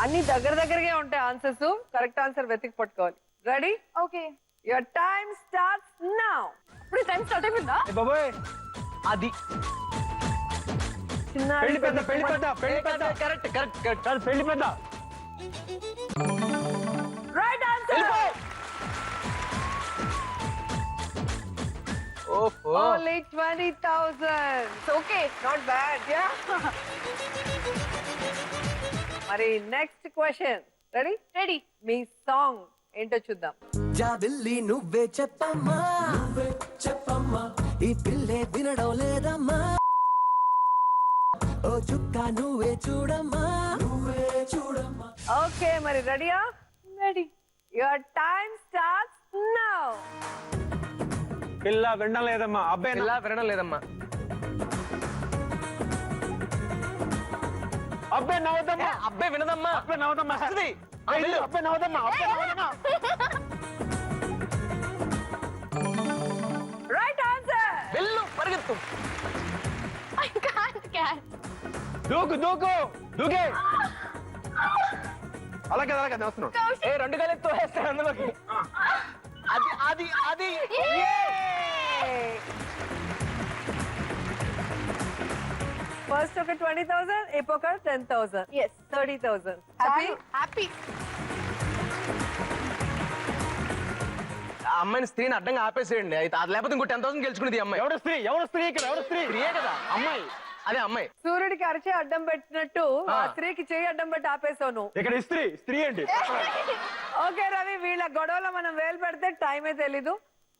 అన్ని దగ్గర దగ్గరగా ఉంటాయి ఆన్సర్స్. కరెక్ట్ ఆన్సర్ వెతికి పట్టుకోవాలి. Ready? Okay. Your time starts now. ఇప్పుడు టైం స్టార్ట్ అయిపోయిందా? బాబోయ్ అది చిన్న పెళ్లి పెద్ద పెళ్లి పెద్ద పెళ్లి పెద్ద కరెక్ట్ కరెక్ట్ కరెక్ట్. కాదు, పెళ్లి పెద్ద. Right answer. ఓహో Only 20,000. Okay. Not bad, yeah. మరి నెక్స్ట్ క్వశ్చన్. రెడీ? రెడీ. మీ సాంగ్ ఏంటో చూద్దాం. జాబిల్లి నువ్వే చెప్పమ్మా, నువ్వే చెప్పమ్మా, ఈ పిల్లే వినడం లేదమ్మా, ఓ చుక్క నువ్వే చూడమ్మా, నువ్వే చూడమ్మా. ఓకే, మరి రెడీయా? Ready. Your time starts now. పిల్ల వినడం లేదమ్మా, అబ్బాయి ఇలా వినడం లేదమ్మా, అబ్బాయి నవ్వుదమ్మా, అబ్బాయి వినదమ్మా, అబ్బాయి నవ్వుదమ్మా, వస్తుంది. అబ్బాయి నవ్వుదమ్మా, అబ్బాయి నవ్వుదమ్మా. Right answer. వెళ్ళు పరిగెత్తు. I can't catch. దూకు దూకు దూకే. అలా కదా వస్తున్నాడు. ఏ రెండు కాలెత్తు వేస్తాడు అందులోకి. అది అది అది ఫస్ట్ ఒక 20,000, ఇంకొక 10,000. Yes. 30,000. హ్యాపీ? హ్యాపీ. ఆ అమ్మాయిని స్త్రీని అడ్డంగా ఆపేసేయండి. అయితే అది లేకపోతే ఇంకో 10,000 గెలుచుకునేది ఈ అమ్మాయి. ఎవరు స్త్రీ? ఎవరు స్త్రీ ఇక్కడ? ఎవరు స్త్రీ? స్త్రీయే కదా అమ్మాయి. అదే అమ్మాయి. సూర్యుడికి అరిచే అడ్డం పెట్టినట్టు ఆ ఆ. స్త్రీకి చేయి అడ్డం పెట్టి ఆపేసావు నువ్వు. ఇక్కడ స్త్రీ స్త్రీ ఏంటి? ఓకే రవి, వీళ్ళ గొడవలో మనం వేలు పెడితే టైమే తెలీదు.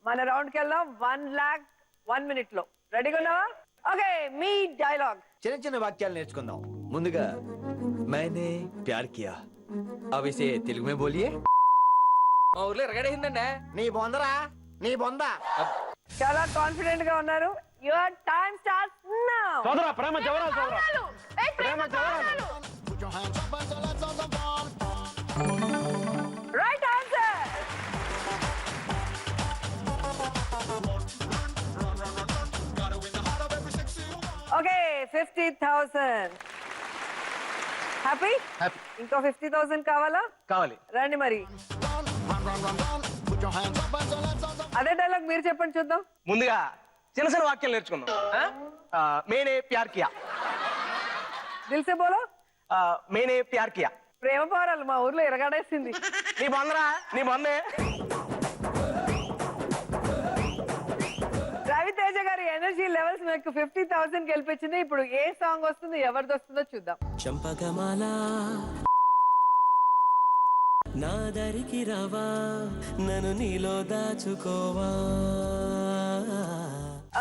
మన రౌండ్కి వెళ్దాం. 1,01 minute లో. రెడీగా ఉన్నావా? ఓకే, మీ డైలాగ్. చిన్న చిన్న వాక్యాలు నేర్చుకుందాం. ముందుగా मैंने प्यार किया, अब इसे తెలుగు में बोलिए. మా ఊర్లో ఎరగడేసిందండి. నీ బొందరా, నీ బొంద. చాలా కాన్ఫిడెంట్ గా ఉన్నారు. Your time starts now. సోదరా ప్రేమ జవరాలు సోదరా. ప్రేమ జవరాలు. Right answer. Okay, 50,000. Happy? Happy. ఇంకో 50,000 కావాలా? కావాలి. రండి మరి. అదే డైలాగ్ మీరు చెప్పండి చూద్దాం. ముందుగా చిన్న చిన్న వాక్యాలు నేర్చుకుందాం. మేనే ప్యార్ కియా. దిల్సే బోలో. మేనే ప్యార్ కియా. ప్రేమ పౌరాలు మా ఊర్లో ఎరగాడేసింది. నీ బొందరా, నీ బొందే. రవితేజ గారి ఎనర్జీ లెవెల్స్ మీకు 50,000 గెలిపించింది. ఇప్పుడు ఏ సాంగ్ వస్తుంది, ఎవరిది వస్తుందో చూద్దాం. చంపకమాల నా దరికి రావా, నన్ను నీలో దాచుకోవా.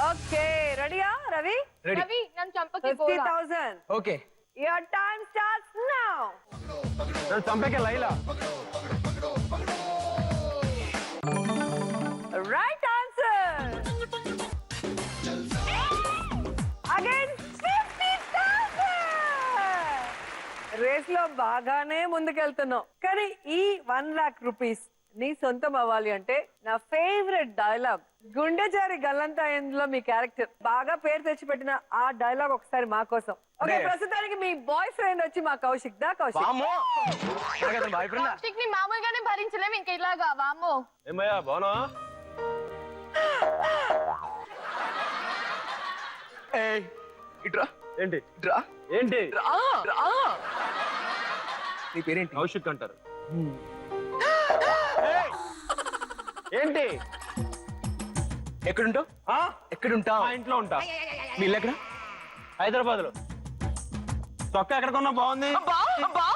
ఓకే, రెడీయా రవి? రెడీ. రవి నన్ను చంపకి పోరా. 50,000. Okay. Your time starts now. నన్ను చంపేకే Laila. Right answer. Again 50,000. Race లో బాగానే ముందుకెళ్తున్నావు. కానీ ఈ 1,00,000 రూపీస్ నీ సొంతం అవ్వాలి అంటే నా ఫేవరెట్ డైలాగ్ గుండెచారి గల్లంతాయంలో మీ క్యారెక్టర్ బాగా పేరు తెచ్చిపెట్టిన ఆ డైలాగ్ ఒకసారి మా కోసం. ఓకే, ప్రస్తుతానికి మీ బాయ్ ఫ్రెండ్ వచ్చి మా కౌశిక్ దా. కౌశిక్, వామ్మో. నాకతను బాయ్ ఫ్రెండా? ని మామూలుగానే భరించలేము ఇంకా ఇలాగా. వామ్మో. ఏమయ్యా బానా? ఏయ్ ఇట్రా. ఏంటి ఇట్రా. ఏంటి? రా, రా. నీ పేరేంటి? కౌశిక్ అంటారు. ఏయ్! ఏంటి? ఎక్కడుంటావు? ఆ? ఎక్కడుంటావు? మా ఇంట్లో ఉంటా. మీ ఇల్లు ఎక్కడ? హైదరాబాద్ లో. చొక్కా ఎక్కడ కొన్నా బాగుంది? అబ్బా, అబ్బా.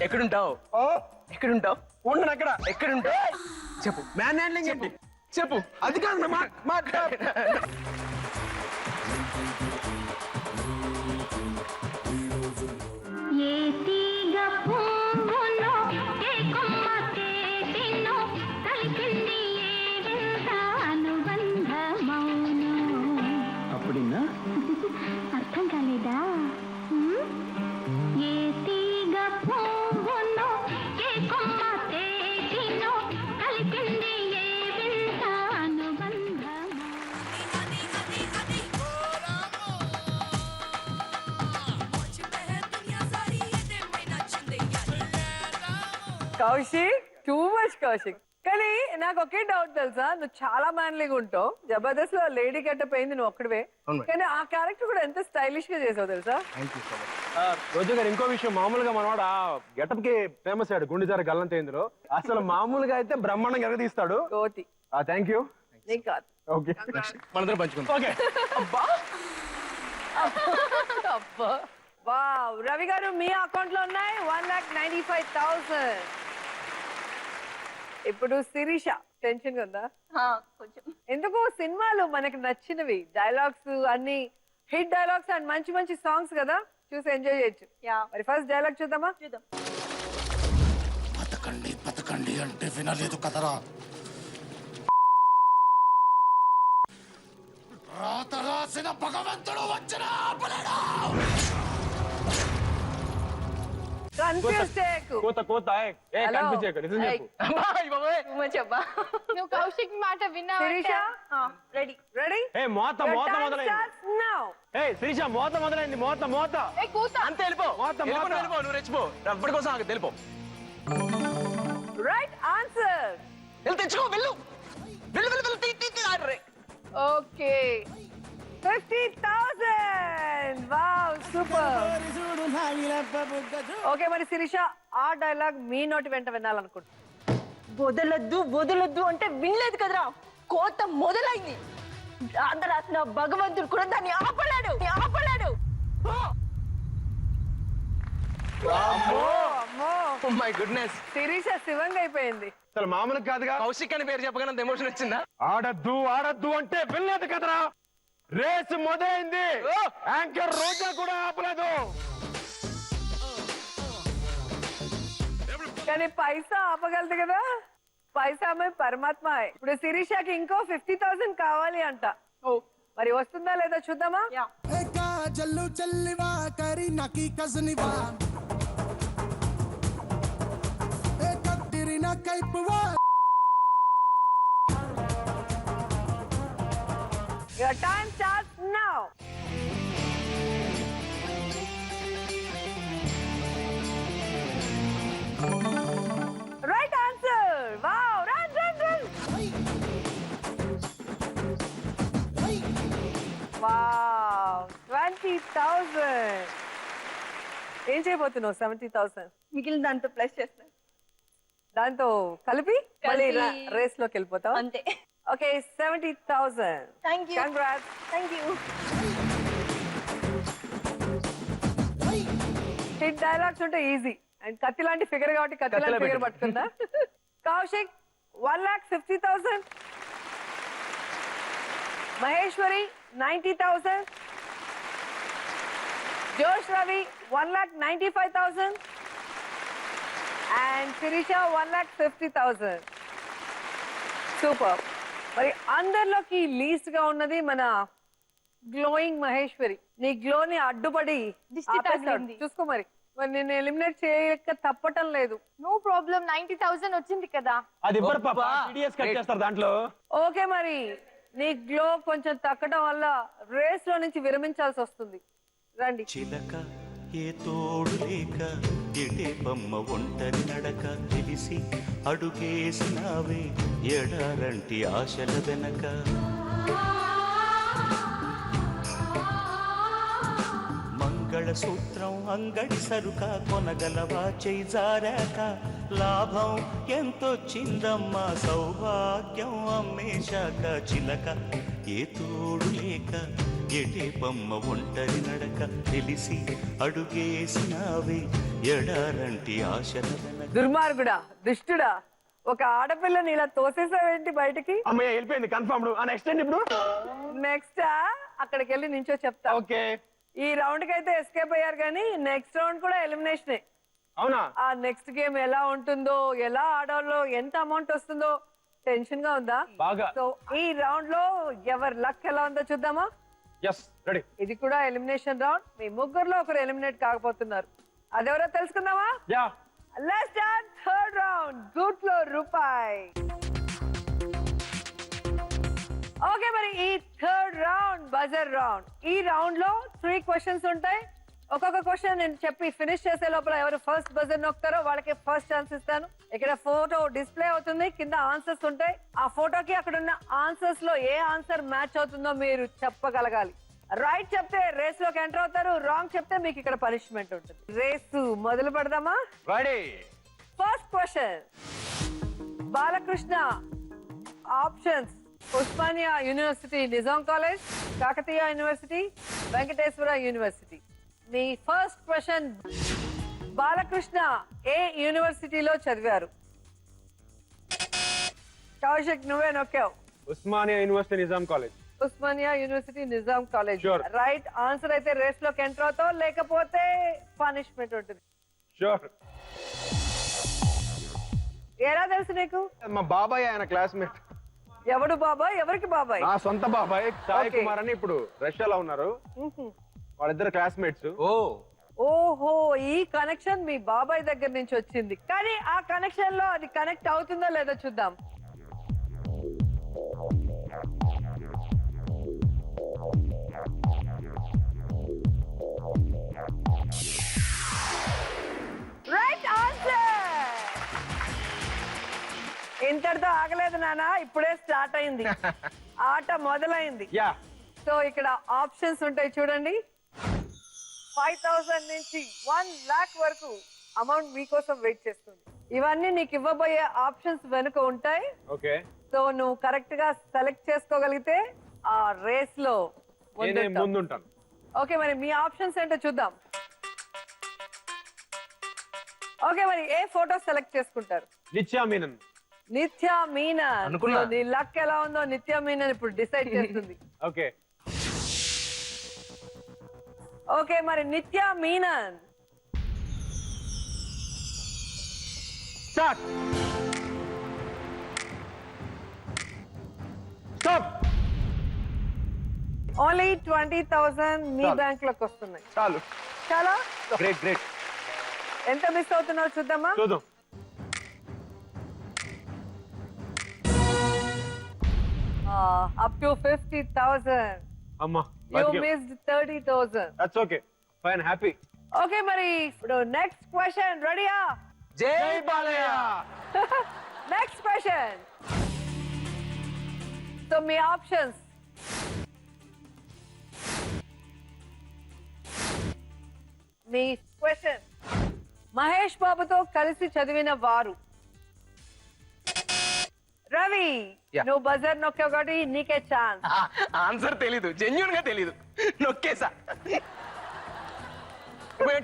ఎక్కడుంటావు? ఎక్కడుంటావు? ఉండను అక్కడ. ఎక్కడుంటావు? చెప్పు. మ్యాన్ హ్యాండ్లింగ్ ఏంటి? చెప్పు. అది కాదు ఏ తీగ పువ్వులో ఏ కొమ్మ తేనెనో కలిపింది ఏ వింత అనుబంధమౌనో. అప్పుడిన్నా అర్థం కాలేదా? ఏ తీగ పువ్వులో ఏ కొమ్మ తేనెనో కలిపింది ఏ వింత అనుబంధమౌనో. Kaushik too much Kaushik. కానీ నాకు ఒకే డౌట్ తెలుసా, నువ్వు చాలా మ్యాన్లీగా ఉంటావు. జబర్దస్త్ లో లేడీ గెటప్ అయింది నువ్వు ఒక్కడివే, కానీ ఆ క్యారెక్టర్ కూడా ఎంత స్టైలిష్ గా చేసావు తెలుసా. రోజు గారు ఇంకో విషయం, మామూలుగా మనవాడు ఆ గెటప్ కి ఫేమస్ అయ్యాడు గుండెజారి గల్లంత ఇందులో. అసలు మామూలుగా అయితే బ్రహ్మాండంగా ఎగదీస్తాడు. కోతి థ్యాంక్ యూ. నీకు కాదు. ఓకే మనందరం పంచుకుందాం. ఓకే వావ్, రవి గారు మీ అకౌంట్ లో ఉన్నాయి 1,95,000. ఇప్పుడు శిరీష టెన్షన్ ఉందా? కొంచెం. ఎందుకు సినిమాలు మనకి నచ్చినవి డైలాగ్స్ అన్ని హిట్ డైలాగ్స్ అండ్ మంచి మంచి సాంగ్స్ కదా, చూసి ఎంజాయ్ చేయొచ్చు. మరి ఫస్ట్ డైలాగ్ చూద్దామా? చూద్దాం. బతకండి బతకండి అంటే వినలేదు కదరా, రాత రాసిన భగవంతుడు వచ్చిన ఆపలేడా. కన్ఫ్యూజ్ చేయకు. కోత కోత కనిపించే నిజం చెప్పు. నువ్వు కౌశిక్ మాట విన్నావు. శిరీష రెడీ. రెడీ? మోత మొదలైంది. శిరీష మోత మొదలైంది. మోత అంతే వెళ్ళిపో. నువ్వు రెచ్చిపో. ఎప్పటి కోసం ఆగదు, వెళ్ళిపో. Right answer. వెళ్ళి తెచ్చుకో. వెళ్ళు వెళ్ళు వెళ్ళు వెళ్ళు. ఓకే 50,000. Wow super. ఓకే మరి శిరీష ఆ డైలాగ్ మీ నోటి వెంట వినాలనుకుంటున్నా. వదలొద్దు వదలొద్దు అంటే వినలేదు కదరా, కోత మొదలైంది. రాత రాసిన భగవంతుడు కూడా దాన్ని ఆపలేడు. అమ్మో మై గుడ్నెస్. శిరీష శివంగా అయిపోయింది. అసలు మామూలు కాదుగా. కౌశిక్ అని పేరు చెప్పగానే అంత ఎమోషన్ వచ్చిందా? ఆడద్దు అంటే వెళ్ళలేదు కదరా. రేస్ మొదలైంది. యాంకర్ రోజా కూడా ఆపలేదు. కానీ పైసా ఆపగలదు కదా, పైసా పరమాత్మ. ఇప్పుడు శిరీషకి ఇంకో 50,000 కావాలి అంట. మరి వస్తుందా లేదా చూద్దామా? జల్లు చల్లివా కరి నకి కజనివా కత్తిరిన కైపువా. Your time starts now. Right answer. Wow, run. Wow, 20,000. ఏం చేయబోతున్నావు 70,000? మిగిలిన దాంతో ప్లస్ చేస్తాను. దాంతో కలిపి మళ్ళీ రేస్ లోకి వెళ్ళిపోతావు అంతే. Okay 70,000. Thank you. Congrats. Thank you. Hit dialogues ఉంటే ఈజీ. అండ్ కత్తి లాంటి ఫిగర్ కాబట్టి కత్తి లాంటి ఫిగర్ పట్టుకుందా. కౌశిక్ 1,50,000. మహేశ్వరి 90,000. జోష్ రవి 1,95,000. అండ్ శిరీష 1,50,000. సూపర్. మరి అందరిలోకి లీస్ట్ గా ఉన్నది మన గ్లోయింగ్ మహేశ్వరి. నీ గ్లోని అడ్డుపడి దిష్టి తగిలింది. చూసుకో. మరి నేను ఎలిమినేట్ చేయక తప్పటం లేదు. No problem. 90,000 వచ్చింది కదా. అది ఇవ్వరు పాప, టీడీఎస్ కట్ చేస్తారు దాంట్లో. ఓకే మరి నీ గ్లో కొంచెం తగ్గడం వల్ల రేస్ లో నుంచి విరమించాల్సి వస్తుంది. రండి. చిలక ఏ తోడు లేక ఎటే బొమ్మ ఒంటరి నడక తెలిసి అడుగేసినావే ఎడారంటి ఆశల వెనక. మంగళసూత్రం అంగడి సరుక కొనగలవా చేయి జారాక. లాభం ఎంతొచ్చిందమ్మా సౌభాగ్యం అమ్మేశాక. చిలక ఏ తోడు లేక ఎటే బొమ్మ ఒంటరి నడక తెలిసి అడుగేసినావే ఎడారంటి ఆశల వెనక. దుర్మార్గుడా, దుష్టుడా, ఒక ఆడపిల్లని ఇలా తోసేసావేంటి బయటికి? అమ్మయ్య వెళ్ళిపోయింది కన్ఫర్మ్డ్. నెక్స్ట్ ఏంటి ఇప్పుడు? నెక్స్ట్ అక్కడికి వెళ్ళి నించో చెప్తా. ఓకే. ఈ రౌండ్ కి అయితే ఎస్కేప్ అయ్యారు కానీ నెక్స్ట్ రౌండ్ కూడా ఎలిమినేషనే. అవునా? ఆ నెక్స్ట్ గేమ్ ఎలా ఉంటుందో, ఎలా ఆడాలో, ఎంత అమౌంట్ వస్తుందో టెన్షన్ గా ఉందా? బాగా. సో ఈ రౌండ్ లో ఎవరి లక్ ఎలా ఉందో చూద్దామా? Yes ready. ఇది కూడా ఎలిమినేషన్ రౌండ్. మీ ముగ్గురులో ఒకరు ఎలిమినేట్ కాకపోతున్నారు. అదెవరో తెలుసుకుందామా? Yeah. Let's start third round. Goodlo Rupai. Okay, మరి ఈ థర్డ్ రౌండ్ బజర్ రౌండ్. ఈ రౌండ్ లో 3 క్వశ్చన్స్ ఉంటాయి. ఒక్కొక్క క్వశ్చన్ నేను చెప్పి ఫినిష్ చేసే లోపల ఎవరు ఫస్ట్ బజర్ నొక్కుతారో వాళ్ళకి ఫస్ట్ ఛాన్స్ ఇస్తాను. ఇక్కడ ఫోటో డిస్ప్లే అవుతుంది, కింద ఆన్సర్స్ ఉంటాయి. ఆ ఫోటోకి అక్కడ ఉన్న ఆన్సర్స్ లో ఏ ఆన్సర్ మ్యాచ్ అవుతుందో మీరు చెప్పగలగాలి. రైట్ చెప్తే రేస్ లోకి ఎంటర్ అవుతారు, రాంగ్ చెప్తే మీకు ఇక్కడ పనిష్మెంట్ ఉంటుంది. రేసు మొదలు పెడదామా? Ready. First question. Balakrishna options: Osmania university, Nizam college, Kakatiya university, Venkateswara university. మీ ఫస్ట్ క్వశ్చన్, బాలకృష్ణ ఏ యూనివర్సిటీలో చదివారు? కౌశిక్ నువ్వే నొక్కావు. Osmania university, Nizam college. Osmania university, Nizam college. Sure. Right answer. అయితే రేస్ లోకి ఎంటర్ అవుతావు, లేకపోతే పనిష్మెంట్ ఉంటుంది. షూర్. ఎలా తెలుసు నీకు? మా బాబాయ్ ఆయన క్లాస్మేట్. ఎవడు బాబాయ్? ఎవరికి బాబాయ్? నా సొంత బాబాయ్ సాయి Okay. కుమార్ అని ఇప్పుడు రష్యాలో ఉన్నారు. వాళ్ళిద్దరు క్లాస్మేట్స్. ఓహో, ఈ కనెక్షన్ మీ బాబాయ్ దగ్గర నుంచి వచ్చింది. కానీ ఆ కనెక్షన్ లో అది కనెక్ట్ అవుతుందో లేదో చూద్దాం. Right answer. ఇంతటితో ఆగలేదు నాన్న, ఇప్పుడే స్టార్ట్ అయింది. ఆట మొదలైంది. యా. సో ఇక్కడ ఆప్షన్స్ ఉంటాయి చూడండి. 5,000 నుంచి 1 lakh వరకు అమౌంట్ మీకోసం వెయిట్ చేస్తుంది. ఇవన్నీ నీకు ఇవ్వబోయే ఆప్షన్స్ వెనుక ఉంటాయి. ఓకే. సో నువ్వు కరెక్ట్ గా సెలెక్ట్ చేసుకోగలిగితే ఆ రేస్ లో ముందుంటాను. ఓకే, మరి మీ ఆప్షన్స్ ఏంటో చూద్దాం. ఓకే, మరి ఏ ఫోటో సెలెక్ట్ చేసుకుంటారు? నిత్యా మీనన్. నిత్యా మీనన్. అనుకున్నా. నీ లక్ ఎలా ఉందో నిత్యా మీనన్ ఇప్పుడు డిసైడ్ చేస్తుంది. ఓకే. ఓకే, మరి నిత్యా మీనన్ స్టార్ట్. స్టాప్. ఓన్లీ 20,000 మీ చాలు. బ్యాంక్ లోకి వస్తున్నాయి. చాలు. చాలా. Great great. ఎంత మిస్ అవుతున్నావు చూద్దామా? చూద్దాం. Up to 50,000. అమ్మా. You missed 30,000. That's okay. Fine, happy. Okay, మరి ఇప్పుడు నెక్స్ట్ క్వశ్చన్. రెడీయా? జై బాలయ్య. Next question. సో మీ ఆప్షన్స్: మీ క్వశ్చన్, మహేష్ బాబుతో కలిసి చదివిన వారు. రవి, Yeah. నువ్వు బజర్ నొక్కావు కాబట్టి నీకే ఛాన్స్. ఆన్సర్ తెలీదు, జెన్యున్ గా తెలీదు, నొక్కేసా.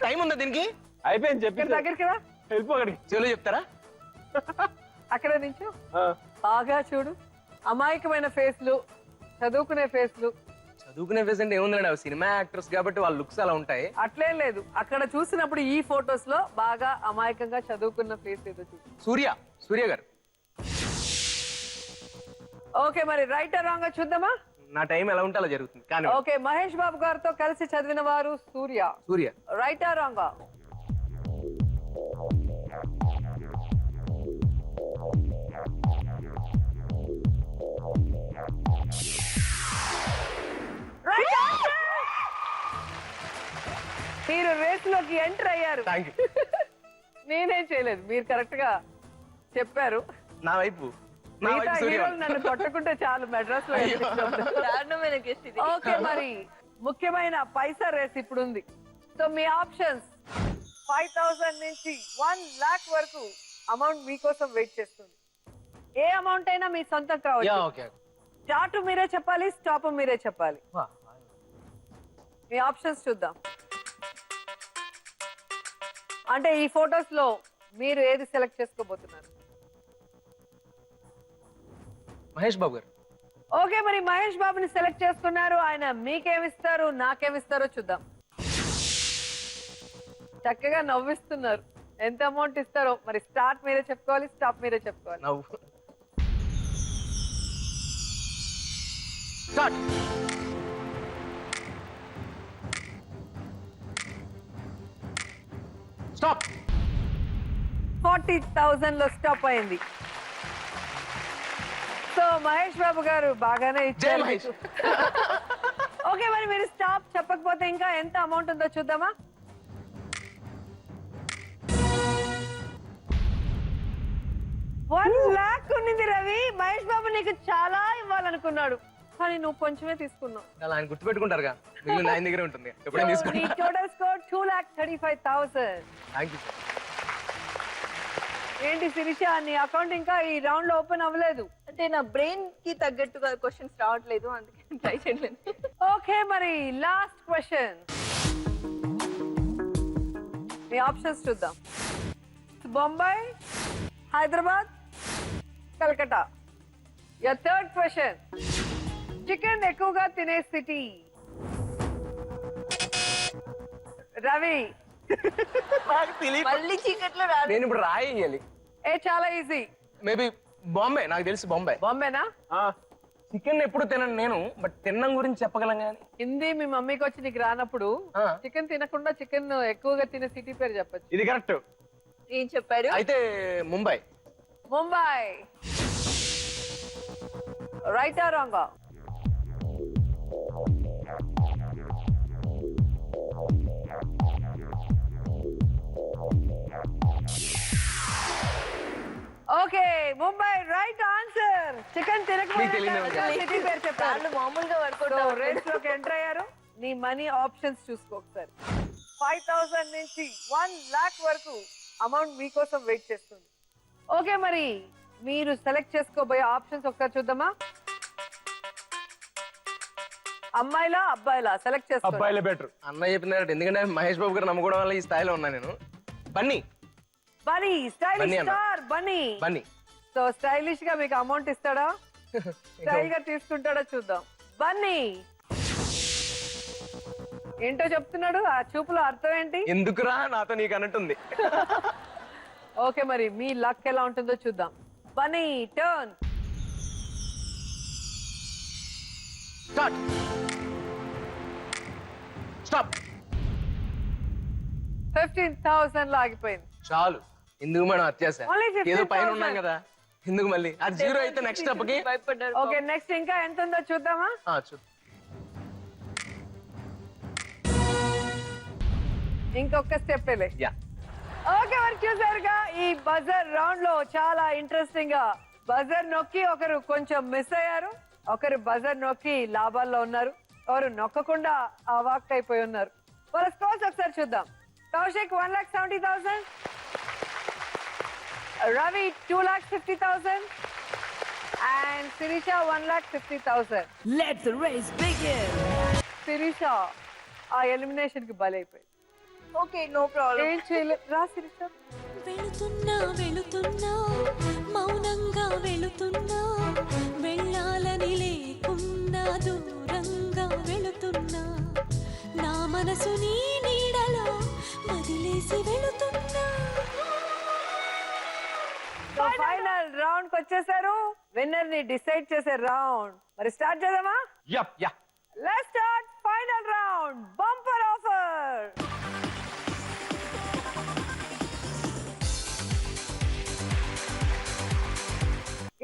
టైం ఉందా దీనికి? అయిపోయింది చెప్పి. ఇక్కడ దగ్గరికి రా. వెళ్ళిపోగడి. చెవులు చెప్తారా? అక్కడ నుంచి బాగా చూడు. అమాయకమైన ఫేస్లు, చదువుకునే ఫేస్లు. చదువుకునే ఫేస్ అంటే ఏముందండి, అవి సినిమా యాక్టర్స్ కాబట్టి వాళ్ళ లుక్స్ అలా ఉంటాయి. అట్లేం లేదు. అక్కడ చూసినప్పుడు ఈ ఫొటోస్ లో బాగా అమాయకంగా చదువుకున్న ఫేస్ ఏదో చూసి. సూర్య గారు. ఓకే, మరి రైట్ రాంగ్ చూద్దామా? నా టైం ఎలా ఉంటే అలా జరుగుతుంది. కానీ ఓకే, మహేష్ బాబు గారితో కలిసి చదివిన వారు సూర్య. Right wrong? మీరు రేస్ లోకి ఎంటర్ అయ్యారు. Thank you. నేనేం చేయలేదు, మీరు కరెక్ట్ గా చెప్పారు. నా వైపు మిగతా హీరోలు నన్ను కొట్టకుంటే చాలు మెడ్రాస్ లో. ఓకే, మరి ముఖ్యమైన పైసా రేస్ ఇప్పుడు ఉంది. సో మీ ఆప్షన్స్: 5,000 నుంచి 1 lakh వరకు అమౌంట్ మీకోసం వెయిట్ చేస్తుంది. ఏ అమౌంట్ అయినా మీ సొంతం కావచ్చు. స్టార్ట్ మీరే చెప్పాలి, స్టాప్ మీరే చెప్పాలి. మీ ఆప్షన్స్ చూద్దాం. అంటే ఈ ఫొటోస్ లో మీరు ఏది సెలెక్ట్ చేసుకోబోతున్నారు? మహేష్ బాబు గారు. ఓకే మరి మహేష్ బాబుని సెలెక్ట్ చేసుకున్నారు. ఆయన మీకేమిస్తారు నాకేమిస్తారో చూద్దాం. చక్కగా నవ్విస్తున్నారు. ఎంత అమౌంట్ ఇస్తారో మరి స్టార్ట్ మీరే చెప్పుకోవాలి, స్టాప్ మీరే చెప్పుకోవాలి. నవ్వు. స్టార్ట్. స్టాప్. 40,000 లో స్టాప్ అయింది. సో మహేష్ బాబు గారు బాగానే జై ఇచ్చారు. మహేష్. ఓకే మరి మీరు స్టాప్ చెప్పకపోతే ఇంకా ఎంత అమౌంట్ ఉందో చూద్దామా. $1,00,000 ఉన్నింది రవి. మహేష్ బాబు నీకు చాలా ఇవ్వాలనుకున్నాడు కానీ నువ్వు కొంచెమే తీసుకున్నావు. అలా ఆయన గుర్తుపెట్టుకుంటారుగా, మిగిలిన ఆయన దగ్గరే ఉంటుంది. ఎప్పుడైనా తీసుకుంటా. Total score 2,35,000. Thank you sir. ఏంటి శిరీష, నీ అకౌంట్ ఇంకా ఈ రౌండ్ లో ఓపెన్ అవ్వలేదు? అంటే నా బ్రెయిన్ కి తగ్గట్టుగా క్వశ్చన్స్ రావట్లేదు, అందుకే ట్రై చేయలేదు. ఓకే మరి లాస్ట్ క్వశ్చన్. మీ ఆప్షన్స్ చూద్దాం. Bombay, Hyderabad, Calcutta. Your third question. Chicken ఎక్కువగా తినే సిటీ. రవి నాకు తెలియదు. మళ్ళీ చీకట్లో రాదు. నేను ఇప్పుడు రాయేయాలి. చాలా ఈజీ. మేబీ బాంబే. నాకు తెలిసి బాంబే. బాంబేనా? చికెన్ ఎప్పుడు తినను నేను, బట్ తినడం గురించి చెప్పగలం కానీ. హిందీ మీ మమ్మీకి వచ్చి నీకు రానప్పుడు చికెన్ తినకుండా చికెన్ ఎక్కువగా తినే సిటీ పేరు చెప్పచ్చు. ఇది కరెక్ట్. ఏం చెప్పారు? అయితే ముంబై. ముంబై. రైటా రాంగా? Okay Mumbai right answer. Chicken తినకపోతే సిటీ పేరు చెప్పారు. మామూలుగా వర్కౌట్ రేస్ లోకి ఎంటర్ అయ్యారు. నీ మనీ ఆప్షన్స్ చూసుకో ఒకసారి. 5,000 నుంచి 1,00,000 వరకు అమౌంట్ మీకోసం వెయిట్ చేస్తుంది. ఓకే మరి మీరు సెలెక్ట్ చేసుకోబోయే ఆప్షన్స్ ఒకసారి చూద్దామా. అమ్మాయిలా అబ్బాయిలా సెలెక్ట్ చేసుకో. అబ్బాయిలే బెటర్. అన్న చెప్పినారు, ఎందుకంటే మహేష్ బాబు గారు నమ్ముకోవడం వల్ల ఈ స్థాయిలో ఉన్నా నేను. బన్నీ. బన్నీ స్టైలిష్ బన్నీ అన్న. Star Bunny. Bunny. So stylish గా మీకు అమౌంట్ ఇస్తాడా, స్టైల్ గా తీసుకుంటాడో చూద్దాం. బన్నీ ఏంటో చెప్తున్నాడు, ఆ చూపులో అర్థం ఏంటి? ఎందుకురా నాతో నీకు అన్నట్టుంది. ఓకే మరి మీ లక్ ఎలా ఉంటుందో చూద్దాం. బన్నీ టర్న్. స్టార్ట్. స్టాప్. 15,000 లో ఆగిపోయింది. చాలు. ఎందుకు మేడం అత్యాశ? Only 15,000. ఏదో పైన ఉన్నాం కదా, ఎందుకు మళ్ళీ అది జీరో అయితే నెక్స్ట్ స్టెప్ కి. భయపడ్డారు. ఓకే నెక్స్ట్ ఇంకా ఎంత ఉందో చూద్దామా. ఇంకొక స్టెప్ యా. ఓకే మరి చూసారుగా ఈ బజర్ రౌండ్ లో చాలా ఇంట్రెస్టింగ్ గా బజర్ నొక్కి ఒకరు కొంచెం మిస్ అయ్యారు, ఒకరు బజర్ నొక్కి లాభాల్లో ఉన్నారు, ఒకరు నొక్కకుండా అవాక్ అయిపోయి ఉన్నారు. వాళ్ళ స్కోర్స్ ఒకసారి చూద్దాం. Kaushik 1,70,000, Ravi 2,50,000 and Sirisha 1,50,000. Let the race begin. Sirisha ఆ ఎలిమినేషన్ కి బలైపోయింది. Okay no problem. ఏం చేయలేదు. రా శిరీష. వెళుతున్నా వెళుతున్నా మౌనంగా వెళుతున్నా, వెళ్ళాలని లేకున్నా దూరంగా వెళుతున్నా, నా మనసు నీ నీడలో వదిలేసి వెళుతున్నా. ఫైనల్ రౌండ్ కి వచ్చేసారు. విన్నర్ ని డిసైడ్ చేసే రౌండ్. మరి స్టార్ట్ చేద్దామా? Yup yeah. Let's start final round. Bumper offer.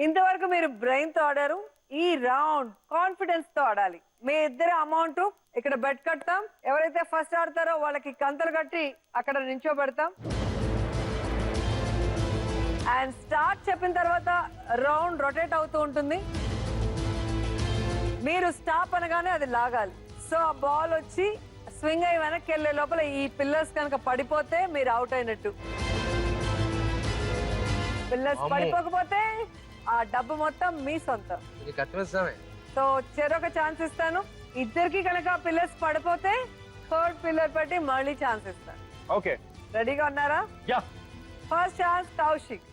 ఇంతవరకు మీరు బ్రెయిన్ తో ఆడారు. ఈ రౌండ్ కాన్ఫిడెన్స్ తో ఆడాలి. మీ ఇద్దరు అమౌంట్ ఇక్కడ బెట్ కడతాం. ఎవరైతే ఫస్ట్ ఆడతారో వాళ్ళకి కంతలు కట్టి అక్కడ నించోబెడతాం. అండ్ స్టార్ట్ చెప్పిన తర్వాత రౌండ్ రొటేట్ అవుతూ ఉంటుంది. మీరు స్టాప్ అనగానే అది లాగాలి. సో ఆ బాల్ వచ్చి స్వింగ్ అయ్యి వెనక్కి వెళ్లే లోపల ఈ పిల్లర్స్ కనుక పడిపోతే మీరు అవుట్ అయినట్టు. పిల్లర్స్ పడిపోకపోతే ఆ డబ్బు మొత్తం మీ సొంతం. సో చెరొక ఛాన్స్ ఇస్తాను. ఇద్దరికి కనుక పిల్లర్స్ పడిపోతే థర్డ్ పిల్లర్ పెట్టి మళ్ళీ ఛాన్స్ ఇస్తాను. ఓకే రెడీగా ఉన్నారా? Yeah. First chance Kaushik.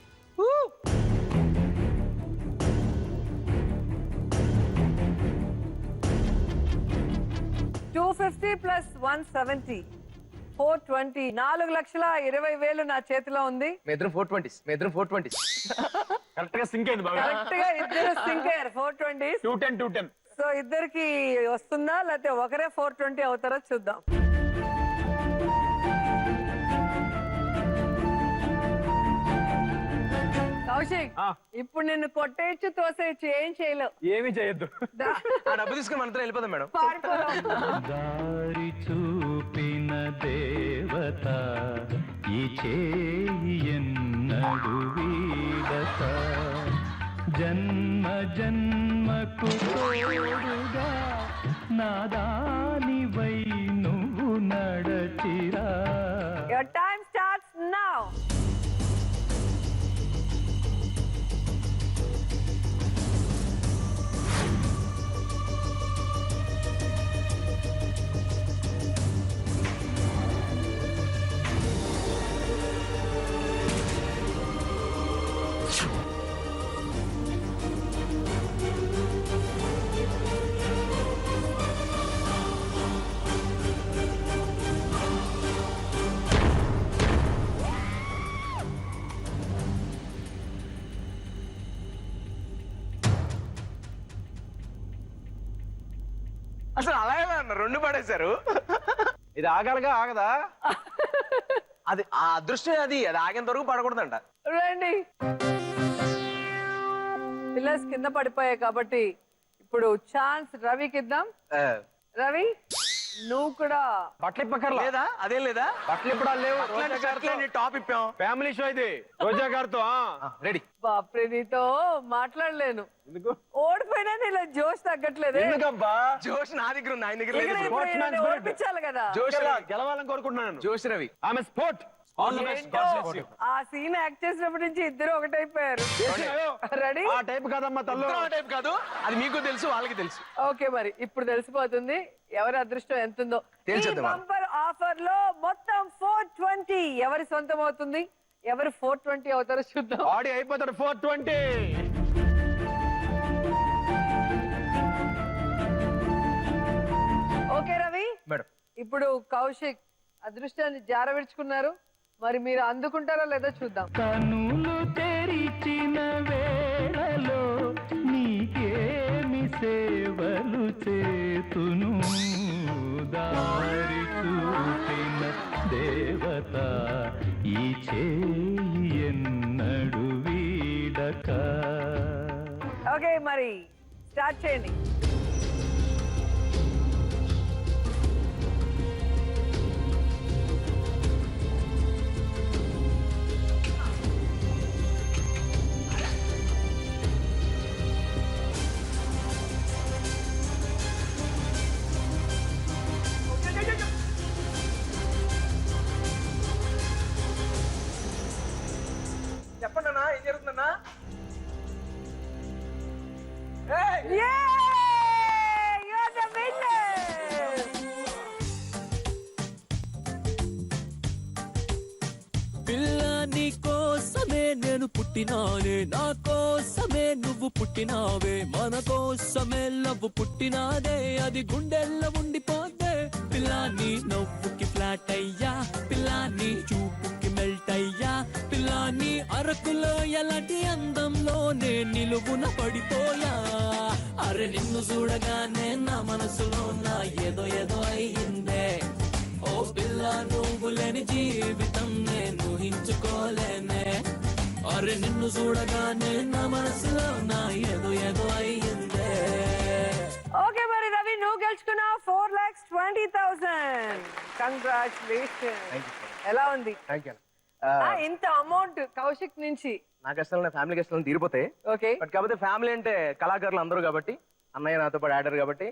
250 plus 170 420 4,20,000 నా చేతిలో ఉంది. మీ ఇద్దరు 420. కరెక్ట్ గా సింక్ అయింది బాగా. కరెక్ట్ గా ఇద్దరు సింక్ అయ్యారు 420. 210. సో ఇద్దరికి వస్తుందా లేకపోతే ఒకరే 420 అవుతారో చూద్దాం. కౌశిక్ ఇప్పుడు నిన్ను కొట్టేయచ్చు తోసేయచ్చు ఏం చేయలేవు. ఏమీ చేయొద్దు. ఆ డబ్బు తీసుకుని మనతో వెళ్ళిపోదాం మేడం. దారి చూపిన దేవత ఈ చేయి ఎన్నడు వీడత జన్మ జన్మకు తోడుగా నాదానివై నువ్వు నడచిరా. Your time starts now. అసలు అలా ఎలా అన్నారు? 2 పడేశారు. ఇది ఆగాలిగా ఆగదా? అది ఆ అదృష్టం, అది ఆగేంత వరకు పడకూడదంట. రండి. పిల్లర్స్ కింద పడిపోయాయి కాబట్టి ఇప్పుడు ఛాన్స్ రవికి ఇద్దాం. రవి నువ్వు కూడా బట్టలు ఇప్పకర్లా లేదా? అదేం లేదా? బట్టలు ఇప్పుడు లేవు. టాప్ ఇప్పాం. ఫ్యామిలీ షో ఇది. రోజా గారితో రెడీ. బాప్రే నీతో మాట్లాడలేను. ఎందుకు? ఓడిపోయినా నీలో జోష్ తగ్గట్లేదు. ఎందుకబ్బా? జోష్ నా దగ్గర ఉంది, ఆయన దగ్గర లేదు. Sportsman spirit. ఓడిపించాలి కదా. జోష్ రవి. గెలవాలని కోరుకుంటున్నాను. జోష్ రవి. ఆమె స్పోర్ట్. ఏంటో, ఆ సీన్ యాక్ట్ చేసినప్పటి నుంచి ఇద్దరు ఒకటైపోయారు. రెడీ? ఆ టైప్ కాదమ్మా తల్లు. ఆ టైప్ కాదు, అది మీకు తెలుసు, వాళ్ళకి తెలుసు. ఓకే మరి ఇప్పుడు తెలిసిపోతుంది ఎవరి అదృష్టం ఎంతుందో. తేల్చేద్దాం. బంపర్ ఆఫర్ లో మొత్తం 420 ఎవరి సొంతం అవుతుంది, ఎవరు 420 అవుతారో చూద్దాం. ఆడి అయిపోతాడు 420. Okay Ravi madam. ఇప్పుడు కౌశిక్ అదృష్టాన్ని జారవిడుచుకున్నారు. మరి మీరు అందుకుంటారో లేదో చూద్దాం. కనులు తెరిచిన వేళలో నీకేమి సేవలు చేతును దారి చూపిన దేవత ఈ చేయి ఎన్నడు వీడక. ఓకే మరి స్టార్ట్ చేయండి. చెప్పండి అన్నా, ఏం జరుగుతుందన్నా? పిల్ల నీ కోసమే నేను పుట్టినానే, నా కోసమే నువ్వు పుట్టినావే, మన కోసమే లవ్వు పుట్టినాదే, అది గుండెల్లో ఉండిపోతే. పిల్ల నీ నవ్వుకి ఫ్లాట్ అయ్యా, పిల్ల నీ చూపుకి మెల్ట్ అయ్యా, పిల్ల నీ అరకులో ఎలాంటి అందంలోనే నిలువున పడిపోయా. అరే నిన్ను చూడగానే నా మనసులో నా ఏదో ఏదో అయ్యిందే. ఓ పిల్ల నువ్వు లేని జీవితం నేను ఊహించుకోలేనే. అరే నిన్ను చూడగానే నా మనసులో నా ఏదో ఏదో అయ్యిందే. ఓకే మరి రవి నువ్వు గెలుచుకున్నావు 4,20,000. కంగ్రాచులేషన్. ఎలా ఉంది? ఇంత అమౌంట్ కౌశిక్ నుంచి నా కష్టాలు, నా ఫ్యామిలీ కష్టాలు తీరిపోతాయి. ఓకే బట్ కాకపోతే ఫ్యామిలీ అంటే కళాకారులు అందరూ కాబట్టి, అన్నయ్య నాతో పాటు ఆడారు కాబట్టి,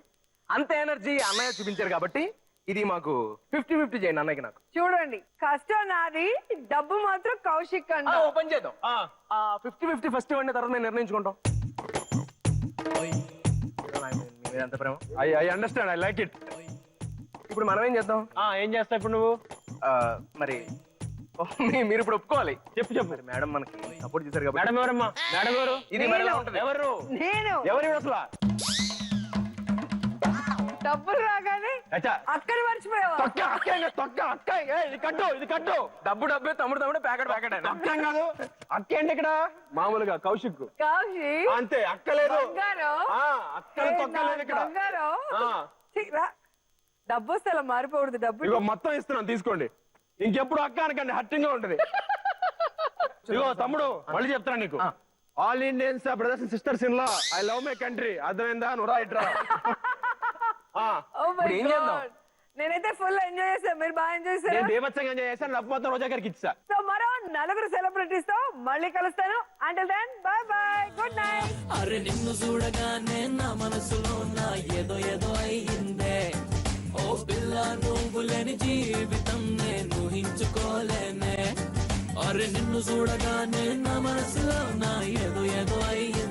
అంత ఎనర్జీ అన్నయ్య చూపించారు కాబట్టి ఇది మాకు 50-50 చేయండి అన్నయ్యకి నాకు. చూడండి కష్టం నాది, డబ్బు మాత్రం కౌశిక్ అంట. ఓపెన్ చేద్దాం. 50-50 ఫస్ట్ ఇవ్వండి, తర్వాత మేము నిర్ణయించుకుంటాం. ఎంత ప్రేమ. I understand, I like it. ఇప్పుడు మనం ఏం చేద్దాం? ఏం చేస్తావు ఇప్పుడు నువ్వు? మరి మీరు ఇప్పుడు ఒప్పుకోవాలి. చెప్పు. మరి మేడం మనకి సపోర్ట్ చేశారు కాబట్టి. మేడం ఎవరమ్మా? మేడం ఎవరు? ఇది మరలా ఉంటుంది. ఎవరు? నేను. ఎవరు అసలు? డబ్బులు రాగానే అచ్చా అక్కని మర్చిపోయావా? తొక్క అక్క తొక్క అక్క ఇది కట్టు ఇది కట్టు. డబ్బు డబ్బే తమ్ముడు తమ్ముడు ప్యాకెట్ ప్యాకెట్ అయినా అక్క ఏం కాదు. అక్క ఏంటి ఇక్కడ మామూలుగా కౌశిక్ కాశీ అంతే. అక్క లేదు. బంగారం. అక్కడ తొక్క లేదు ఇక్కడ. బంగారం. ఆ. ఛీ, రా. డబ్బు వస్తే అలా మారిపోకూడదు. డబ్బు ఇగో మొత్తం ఇస్తున్నాను తీసుకోండి. ఇంకెప్పుడు అక్క అనకండి, హట్టింగ్ గా ఉంటది. ఇగో తమ్ముడు మళ్ళీ చెప్తాను నీకు. All Indians brothers and sisters in law, I love my country. అర్థమైందా? నువ్వు రా ఇట్రా. Oh my ఇప్పుడు ఏం చేద్దాం? God. నేనైతే ఫుల్ ఎంజాయ్ చేశాను. మీరు బాగా ఎంజాయ్ నేను చేశారు. బీభత్సంగా ఎంజాయ్ చేశాను. డబ్బు మొత్తం రోజా గారికి ఇచ్చా. సో మరో 4 సెలబ్రిటీస్ తో మళ్ళీ కలుస్తాను. Until then bye bye, good night. అరే నిన్ను చూడగానే నా మనసులో నా ఏదో ఏదో అయ్యిందే. ఓ పిల్ల నువ్వు లేని జీవితం నేను ఊహించుకోలేనే. అరే నిన్ను చూడగానే నా మనసులో నా ఏదో ఏదో అయ్యిందే.